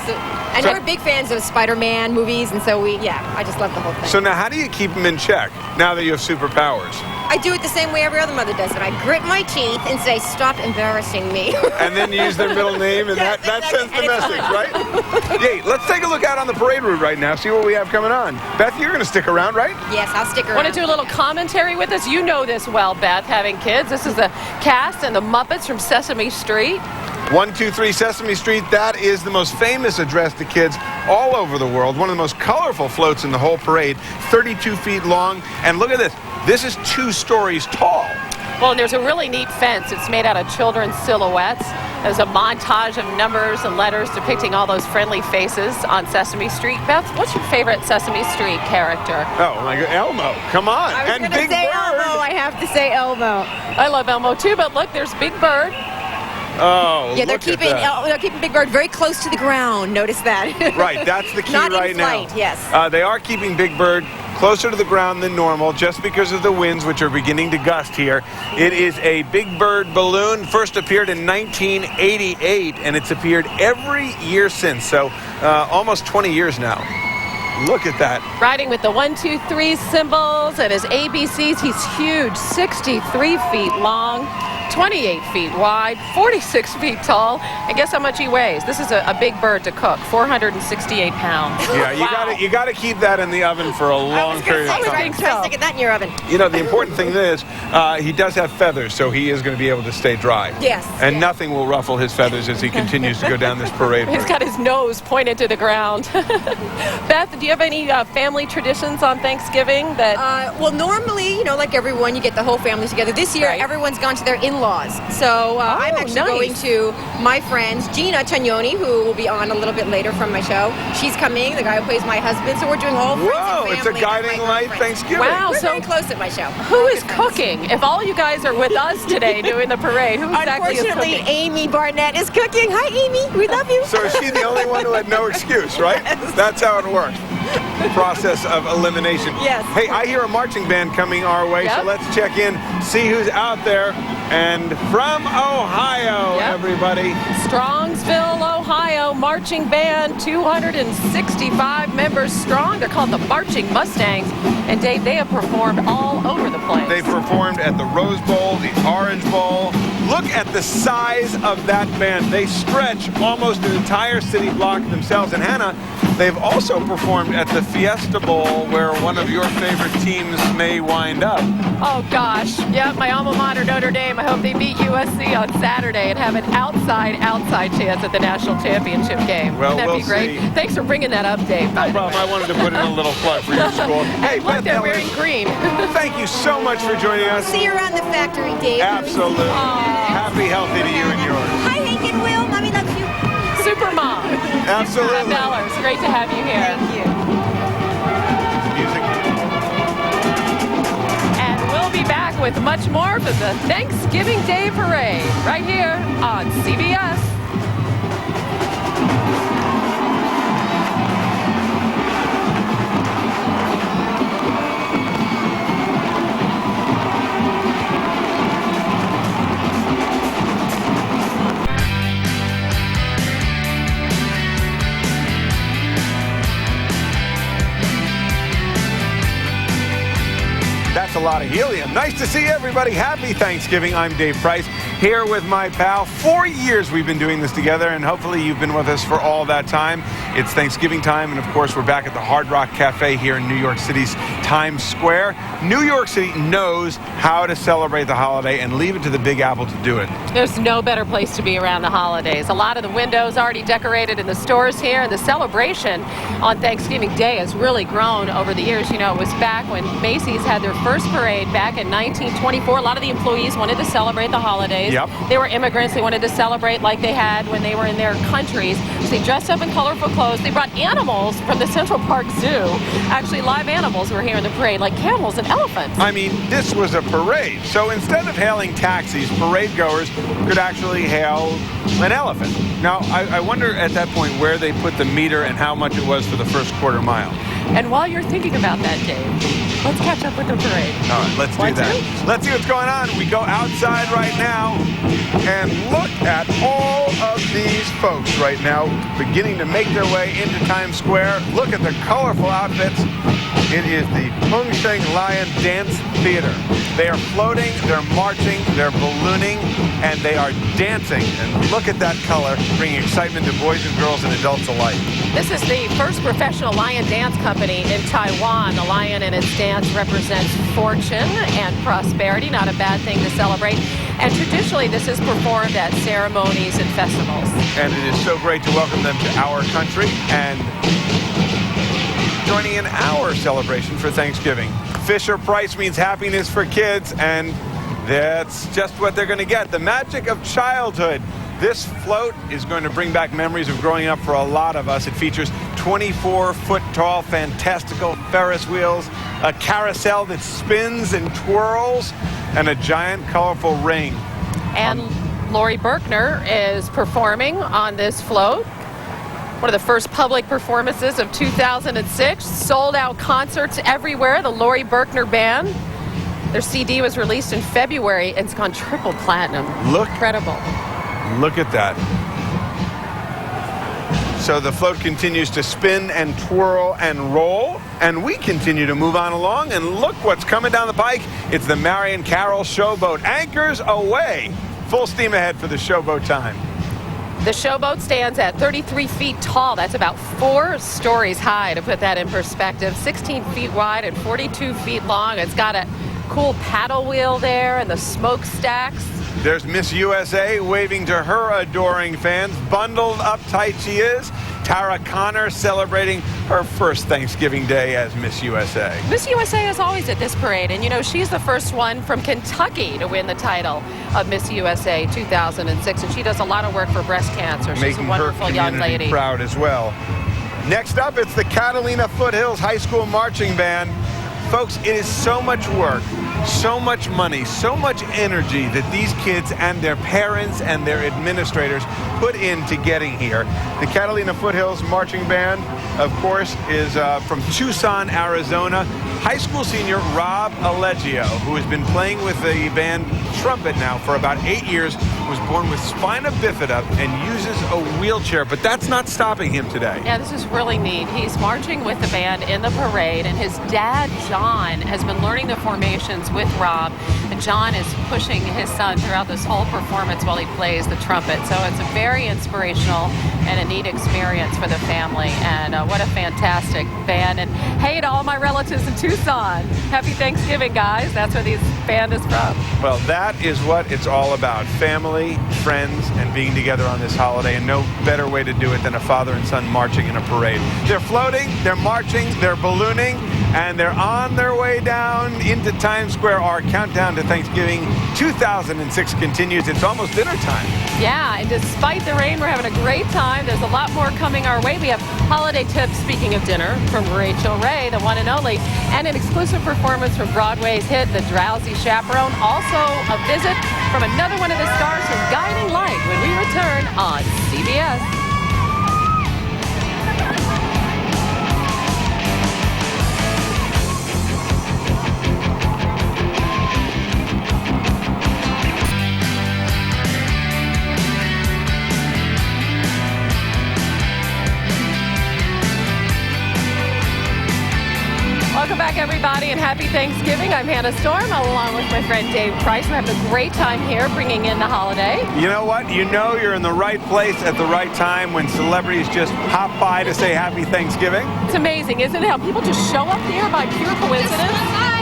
And we're big fans of Spider-Man movies, and so I just love the whole thing. So now, how do you keep them in check now that you have superpowers? I do it the same way every other mother does it. I grit my teeth and say, "Stop embarrassing me." And then use their middle name, and that sends the message, right? Yay, let's take a look out on the parade route right now, see what we have coming on. Beth, you're going to stick around, right? Yes, I'll stick around. Want to do a little commentary with us? You know this well, Beth, having kids. This is the cast and the Muppets from Sesame Street. 123 Sesame Street, that is the most famous address to kids all over the world. One of the most colorful floats in the whole parade, 32 feet long. And look at this. This is 2 stories tall. Well, and there's a really neat fence. It's made out of children's silhouettes. There's a montage of numbers and letters depicting all those friendly faces on Sesame Street. Beth, what's your favorite Sesame Street character? Oh, my God, Elmo. Come on. I was and going to Big say Bird. Elmo. I have to say Elmo. I love Elmo, too, but look, there's Big Bird. Oh, yeah, they're look at keeping that. Big Bird very close to the ground. Notice that. Right, that's the key Not right in flight, now. Yes. They are keeping Big Bird closer to the ground than normal just because of the winds, which are beginning to gust here. It is a Big Bird balloon. First appeared in 1988, and it's appeared every year since, so almost 20 years now. Look at that. Riding with the 1, 2, 3 symbols and his ABCs. He's huge, 63 feet long, 28 feet wide, 46 feet tall. And guess how much he weighs? This is a big bird to cook, 468 pounds. Yeah, you got to keep that in the oven for a long period of time. Try sticking that in your oven. You know, the important thing is he does have feathers, so he is going to be able to stay dry. Yes. And nothing will ruffle his feathers as he continues to go down this parade. He's got his nose pointed to the ground. Beth, do you have any family traditions on Thanksgiving that? Well, normally, like everyone, you get the whole family together. This year, everyone's gone to their in-laws in-laws. So I'm actually going to my friends, Gina Tagnoni, who will be on a little bit later from my show. She's coming, the guy who plays my husband. So we're doing all friends and family. It's a guiding light Thanksgiving. Wow, We're so very close at my show. Who is cooking? If all you guys are with us today doing the parade, who exactly is Unfortunately, cooking? Amy Barnett is cooking. Hi, Amy. We love you. So is she the only one who had no excuse, right? That's how it works. Process of elimination. Yes. Hey, I hear a marching band coming our way, so let's check in, see who's out there. And from Ohio, everybody. Strongsville, Ohio, marching band, 265 members strong. They're called the Marching Mustangs. And Dave, they have performed all over the place. They've performed at the Rose Bowl, the Orange Bowl. Look at the size of that band. They stretch almost an entire city block themselves. And Hannah, they've also performed at the Fiesta Bowl, where one of your favorite teams may wind up. Oh, gosh. Yep, my alma mater, Notre Dame. I hope they beat USC on Saturday and have an outside chance at the national championship game. Well, Wouldn't that we'll be great? see. Thanks for bringing that up, Dave. No problem. I wanted to put in a little plug for your school. Hey, Look, Beth they're Ellis, wearing green. thank you so much for joining us. See you around the factory, Dave. Absolutely. Happy, healthy to you and yours. Hi, Hank and Will. Mommy loves you. Super Mom. Absolutely. Beth Ellis, great to have you here. Thank you. Music. And we'll be back with much more for the Thanksgiving Day Parade right here on CBS. That's a lot of helium. Nice to see everybody. Happy Thanksgiving. I'm Dave Price, here with my pal. 4 years we've been doing this together, and hopefully you've been with us for all that time. It's Thanksgiving time, and of course we're back at the Hard Rock Cafe here in New York City's Times Square. New York City knows how to celebrate the holiday, and leave it to the Big Apple to do it. There's no better place to be around the holidays. A lot of the windows already decorated in the stores here, and the celebration on Thanksgiving Day has really grown over the years. You know, it was back when Macy's had their first parade back in 1924. A lot of the employees wanted to celebrate the holidays. Yep. They were immigrants. They wanted to celebrate like they had when they were in their countries. So they dressed up in colorful clothes. They brought animals from the Central Park Zoo. Actually, live animals were here in the parade, like camels and elephants. I mean, this was a parade. So instead of hailing taxis, parade goers could actually hail an elephant. Now, I wonder at that point where they put the meter and how much it was for the first quarter mile. And while you're thinking about that, Dave, let's catch up with the parade. All right, let's do that. Let's see what's going on. We go outside right now and look at all of these folks right now beginning to make their way into Times Square. Look at the colorful outfits. It is the Hung Sheng Lion Dance Theater. They are floating, they're marching, they're ballooning, and they are dancing. And look at that color, bringing excitement to boys and girls and adults alike. This is the first professional lion dance company in Taiwan. The lion in its dance represents fortune and prosperity, not a bad thing to celebrate. And traditionally, this is performed at ceremonies and festivals. And it is so great to welcome them to our country and joining in our celebration for Thanksgiving. Fisher-Price means happiness for kids, and that's just what they're going to get. The magic of childhood. This float is going to bring back memories of growing up for a lot of us. It features 24-foot-tall, fantastical Ferris wheels, a carousel that spins and twirls, and a giant, colorful ring. And Lori Berkner is performing on this float. One of the first public performances of 2006. Sold-out concerts everywhere. The Lori Berkner Band. Their CD was released in February, and it's gone triple platinum. Incredible. Look at that. So the float continues to spin and twirl and roll, and we continue to move on along, and look what's coming down the pike. It's the Marion Carroll Showboat. Anchors away. Full steam ahead for the showboat time. The showboat stands at 33 feet tall. That's about 4 stories high, to put that in perspective. 16 feet wide and 42 feet long. It's got a cool paddle wheel there and the smokestacks. There's Miss USA waving to her adoring fans. Bundled up tight she is, Tara Connor celebrating her first Thanksgiving Day as Miss USA. Miss USA is always at this parade, and you know, she's the first one from Kentucky to win the title of Miss USA 2006, and she does a lot of work for breast cancer. She's Making a wonderful her young community lady. proud as well. Next up, it's the Catalina Foothills High School Marching Band. Folks, it is so much work, so much money, so much energy that these kids and their parents and their administrators put into getting here. The Catalina Foothills Marching Band, of course, is from Tucson, Arizona. High school senior Rob Allegio, who has been playing with the band trumpet now for about 8 years, was born with spina bifida and uses a wheelchair, but that's not stopping him today. Yeah, this is really neat. He's marching with the band in the parade, and his dad, John, has been learning the formations with Rob. And John is pushing his son throughout this whole performance while he plays the trumpet. So it's a very inspirational and a neat experience for the family. And what a fantastic band. And hey to all my relatives in Tucson. Happy Thanksgiving, guys. That's where this band is from. Well, that is what it's all about. Family, friends, and being together on this holiday. And no better way to do it than a father and son marching in a parade. They're floating, they're marching, they're ballooning, and they're on their way down into Times Square. Our countdown to Thanksgiving 2006 continues. It's almost dinner time. Yeah, and despite the rain, we're having a great time. There's a lot more coming our way. We have holiday tips, speaking of dinner, from Rachel Ray, the one and only, and an exclusive performance from Broadway's hit, The Drowsy Chaperone. Also, a visit from another one of the stars from Guiding Light when we return on CBS. Welcome back, everybody, and happy Thanksgiving. I'm Hannah Storm, along with my friend Dave Price. We're having a great time here, bringing in the holiday. You know what? You know you're in the right place at the right time when celebrities just hop by to say happy Thanksgiving. It's amazing, isn't it, how people just show up here by pure coincidence? Hi.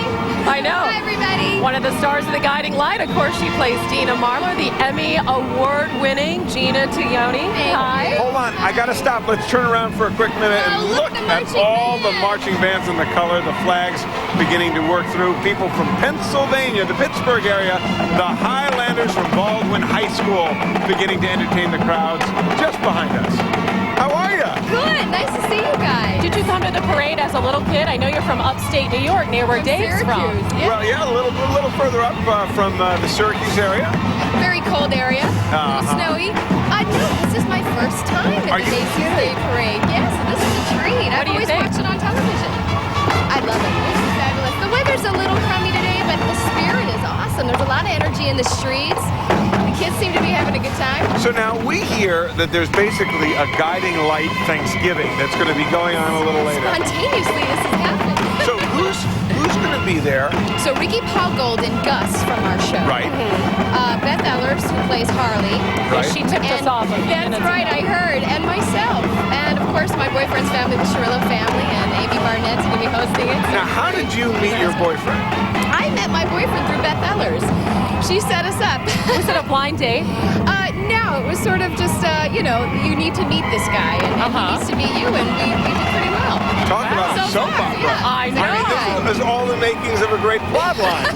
I know. Hi, everybody. One of the stars of The Guiding Light, of course, she plays Dina Marlar, the Emmy Award-winning Gina Tuione. Hi. Hold on, I gotta stop. Let's turn around for a quick minute and look at all the marching bands and the color, the flags beginning to work through. People from Pennsylvania, the Pittsburgh area, the Highlanders from Baldwin High School beginning to entertain the crowds just behind us. How are you? Good. Nice to see you guys. Did you come to the parade as a little kid? I know you're from upstate New York, near where Dave's from. Yeah. Well, yeah, a little further up from the Syracuse area. Very cold area. A little snowy. No, this is my first time in the Macy's Day Parade. Yes, and this is a treat. I've always watched it on television. I love it. This is fabulous. The weather's a little crummy today, but the spirit is awesome. There's a lot of energy in the streets. The kids seem to be having a good time. So now we hear that there's basically a Guiding Light Thanksgiving that's going to be going on a little later. Spontaneously, this is happening. So who's going to be there? So Ricky Paul Gold and Gus from our show. Right. Beth Ellers, who plays Harley. Right. She tipped us off. That's right, I heard. And myself. And, of course, my boyfriend's family, the Cirillo family, and Amy Barnett's going to be hosting it. Now, how did you meet your boyfriend? I met my boyfriend through Beth Ellers. She set us up. Was it a blind date? No, it was sort of just, you need to meet this guy, and he needs to meet you, and we did pretty well. Talk about a soap opera. Yeah. I know. This is all the makings of a great plot line.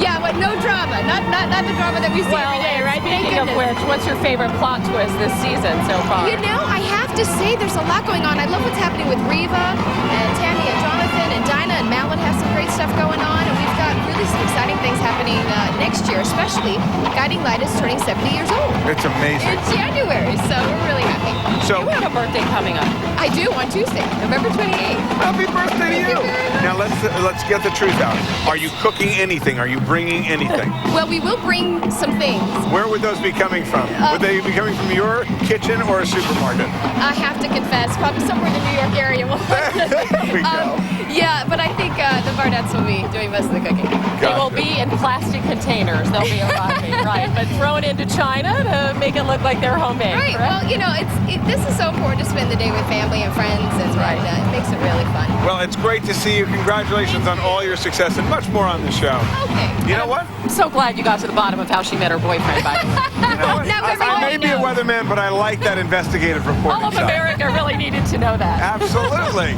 Yeah, but no drama. Not the drama that we see every day, right? Speaking of which, what's your favorite plot twist this season so far? You know, I have to say there's a lot going on. I love what's happening with Reva and Tammy and Jonathan and Dinah and Malin have some great stuff going on, and we've got really some exciting things happening next year, especially Guiding Light is turning 70 years old. It's amazing. In January, so we're really happy. So you have a birthday coming up. I do, on Tuesday, November 28th. Happy birthday to you. Now let's get the truth out. Are you cooking anything? Are you bringing anything? Well, we will bring some things. Where would those be coming from? Would they be coming from your kitchen or a supermarket? I have to confess, probably somewhere in the New York area. There we go. Yeah, but I think the Barnetts will be doing most of the cooking. They will be in plastic containers. They'll be arriving, right? But thrown into China to make it look like they're homemade. Right. Correct? Well, this this is so important to spend the day with family and friends, and it makes it really fun. Well, it's great to see you. Congratulations on all your success and much more on the show. Okay. You know what? I'm so glad you got to the bottom of how she met her boyfriend, by the way. You know what? I may be a weatherman, but I like that investigative reporting All of side. America really needed to know that. Absolutely.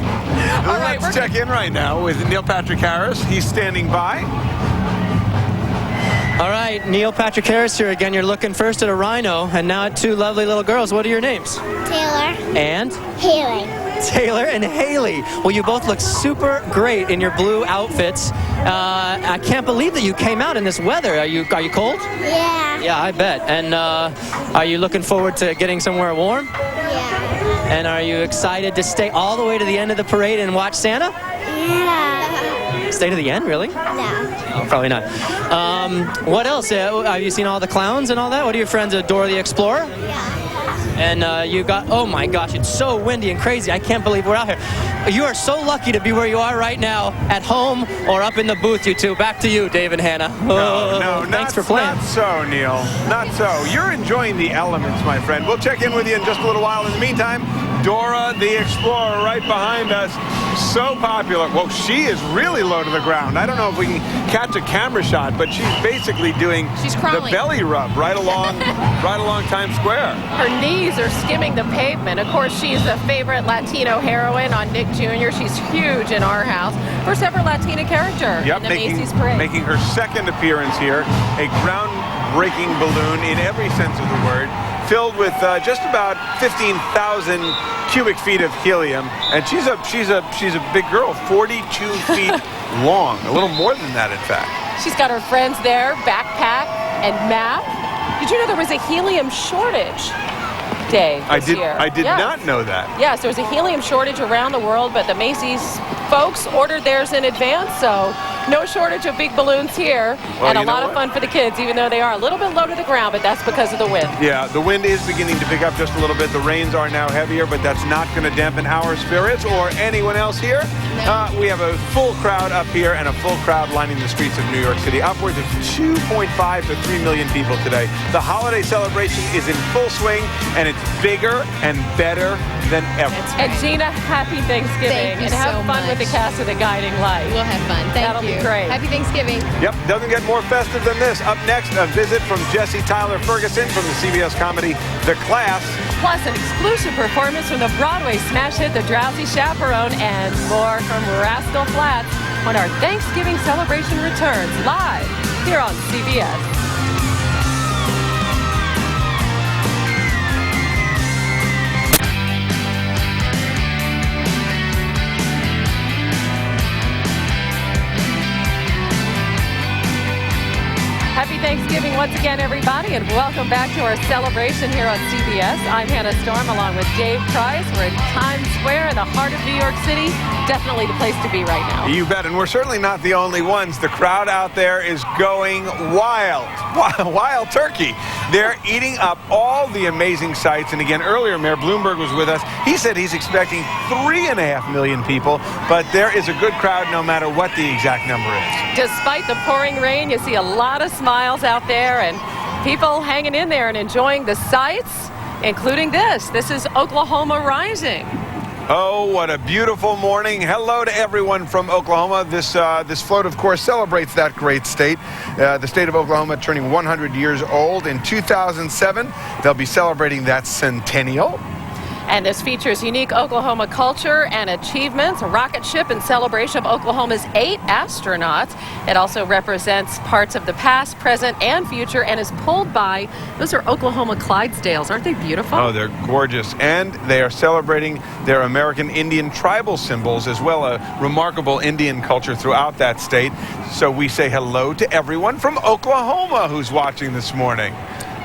All right, Let's check in right now with Neil Patrick Harris. He's standing by. All right, Neil Patrick Harris here again. You're looking first at a rhino, and now at two lovely little girls. What are your names? Taylor. And? Haley. Taylor and Haley. Well, you both look super great in your blue outfits. I can't believe that you came out in this weather. Are you cold? Yeah. Yeah, I bet. And are you looking forward to getting somewhere warm? Yeah. And are you excited to stay all the way to the end of the parade and watch Santa? Yeah. Stay to the end, really? No. Oh, probably not. What else? Have you seen all the clowns and all that? What are your friends, Dora the Explorer? Yeah. And you got, oh my gosh, it's so windy and crazy. I can't believe we're out here. You are so lucky to be where you are right now, at home or up in the booth, you two. Back to you, Dave and Hannah. No, thanks for playing. Not so, Neil. Not so. You're enjoying the elements, my friend. We'll check in with you in just a little while. In the meantime, Dora the Explorer right behind us. So popular. Well, she is really low to the ground. I don't know if we can catch a camera shot, but she's basically doing the belly rub right along Times Square. Her knees are skimming the pavement. Of course, she's a favorite Latino heroine on Nick Jr. She's huge in our house. First ever Latina character in the Macy's parade. Making her second appearance here. A groundbreaking balloon in every sense of the word, filled with just about 15,000 cubic feet of helium, and she's a big girl, 42 feet long, a little more than that, in fact. She's got her friends there, backpack and map. Did you know there was a helium shortage, Dave, this year? I did not know that. Yes, there was a helium shortage around the world, but the Macy's folks ordered theirs in advance, so no shortage of big balloons here, well, and a lot of fun for the kids, even though they are a little bit low to the ground, but that's because of the wind. Yeah, the wind is beginning to pick up just a little bit. The rains are now heavier, but that's not going to dampen our spirits or anyone else here. No. We have a full crowd up here and a full crowd lining the streets of New York City. Upwards of 2.5 to 3 million people today. The holiday celebration is in full swing, and it's bigger and better than ever. And Gina, happy Thanksgiving. Thank you and have so fun much. with the cast of The Guiding Light. We'll have fun. That'll be great. Happy Thanksgiving. Yep, doesn't get more festive than this. Up next, a visit from Jesse Tyler Ferguson from the CBS comedy The Class. Plus, an exclusive performance from the Broadway smash hit The Drowsy Chaperone, and more from Rascal Flatts when our Thanksgiving celebration returns live here on CBS. Happy Thanksgiving once again, everybody, and welcome back to our celebration here on CBS. I'm Hannah Storm along with Dave Price. We're in Times Square in the heart of New York City. Definitely the place to be right now. You bet, and we're certainly not the only ones. The crowd out there is going wild. Wild turkey. They're eating up all the amazing sights. And again, earlier, Mayor Bloomberg was with us. He said he's expecting 3.5 million people, but there is a good crowd no matter what the exact number is. Despite the pouring rain, you see a lot of smiles out there and people hanging in there and enjoying the sights, including this. This is Oklahoma Rising. Oh, what a beautiful morning. Hello to everyone from Oklahoma. This float, of course, celebrates that great state. The state of Oklahoma turning 100 years old. In 2007, they'll be celebrating that centennial. And this features unique Oklahoma culture and achievements, a rocket ship in celebration of Oklahoma's 8 astronauts. It also represents parts of the past, present, and future, and is pulled by, those are Oklahoma Clydesdales. Aren't they beautiful? Oh, they're gorgeous. And they are celebrating their American Indian tribal symbols, as well as remarkable Indian culture throughout that state. So we say hello to everyone from Oklahoma who's watching this morning.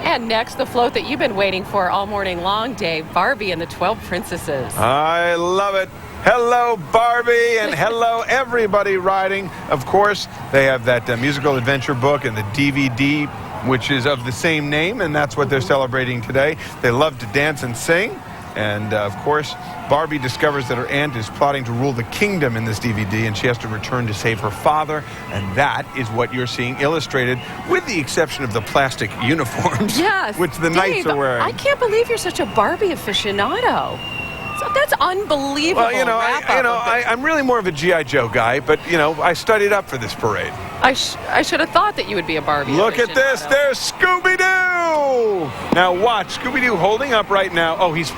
And next, the float that you've been waiting for all morning long, Dave, Barbie and the 12 Princesses. I love it. Hello, Barbie, and hello, everybody riding. Of course, they have that musical adventure book and the DVD, which is of the same name, and that's what they're celebrating today. They love to dance and sing. And, of course, Barbie discovers that her aunt is plotting to rule the kingdom in this DVD, and she has to return to save her father. And that is what you're seeing illustrated, with the exception of the plastic uniforms, yes, which the knights are wearing. I can't believe you're such a Barbie aficionado. That's unbelievable. Well, I'm really more of a G.I. Joe guy, but, I studied up for this parade. I should have thought that you would be a Barbie Look aficionado. at this. There's Scooby-Doo. Now watch. Scooby-Doo holding up right now. Oh, he's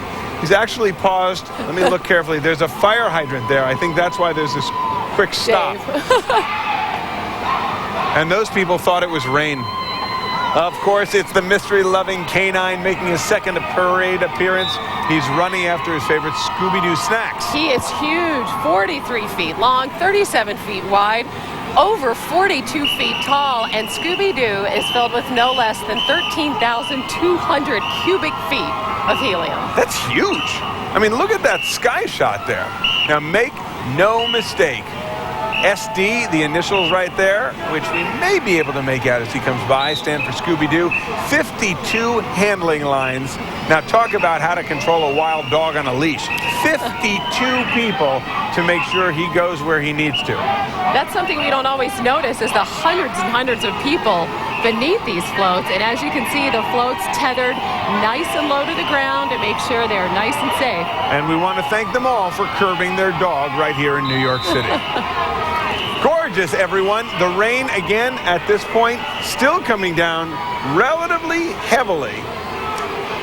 actually paused. Let me look carefully. There's a fire hydrant there. I think that's why there's this quick stop. And those people thought it was rain. Of course, it's the mystery-loving canine making his second parade appearance. He's running after his favorite Scooby-Doo snacks. He is huge, 43 feet long, 37 feet wide, over 42 feet tall, and Scooby-Doo is filled with no less than 13,200 cubic feet of helium. That's huge. I mean, look at that sky shot there. Now, make no mistake. SD, the initials right there, which we may be able to make out as he comes by, stand for Scooby-Doo. 52 handling lines. Now talk about how to control a wild dog on a leash. 52 people to make sure he goes where he needs to. That's something we don't always notice, is the hundreds and hundreds of people beneath these floats. And as you can see, the floats tethered nice and low to the ground to make sure they're nice and safe. And we want to thank them all for curbing their dog right here in New York City. Gorgeous, everyone. The rain, again, at this point, still coming down relatively heavily.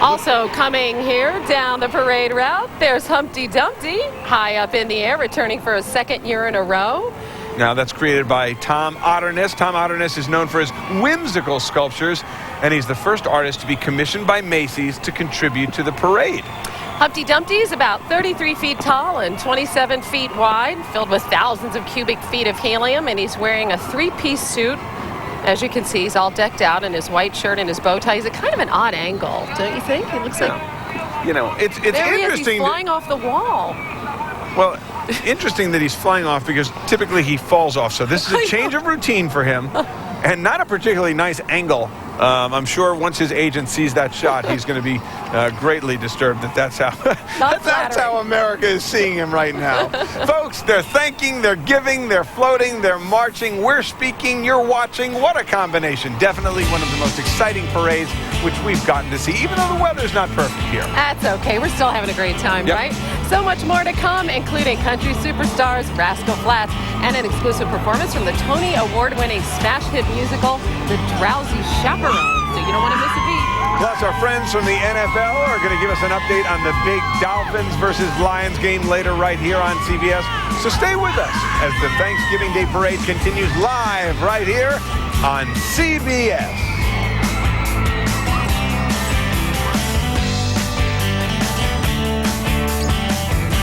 Also coming here down the parade route, there's Humpty Dumpty, high up in the air, returning for a second year in a row. Now, that's created by Tom Otterness. Tom Otterness is known for his whimsical sculptures, and he's the first artist to be commissioned by Macy's to contribute to the parade. Humpty Dumpty is about 33 feet tall and 27 feet wide, filled with thousands of cubic feet of helium, and he's wearing a three-piece suit. As you can see, he's all decked out in his white shirt and his bow tie. He's at kind of an odd angle, don't you think? He looks like... It's there he interesting. He's flying off the wall. Well, interesting that he's flying off because typically he falls off. So this is a change of routine for him, and not a particularly nice angle. I'm sure once his agent sees that shot, he's going to be greatly disturbed that that's how America is seeing him right now. Folks, they're thanking, they're giving, they're floating, they're marching, we're speaking, you're watching. What a combination. Definitely one of the most exciting parades which we've gotten to see, even though the weather's not perfect here. That's okay. We're still having a great time, right? So much more to come, including country superstars, Rascal Flatts, and an exclusive performance from the Tony Award-winning smash hit musical, The Drowsy Chaperone. So you don't want to miss a beat. Plus, our friends from the NFL are going to give us an update on the big Dolphins versus Lions game later right here on CBS. So stay with us as the Thanksgiving Day Parade continues live right here on CBS.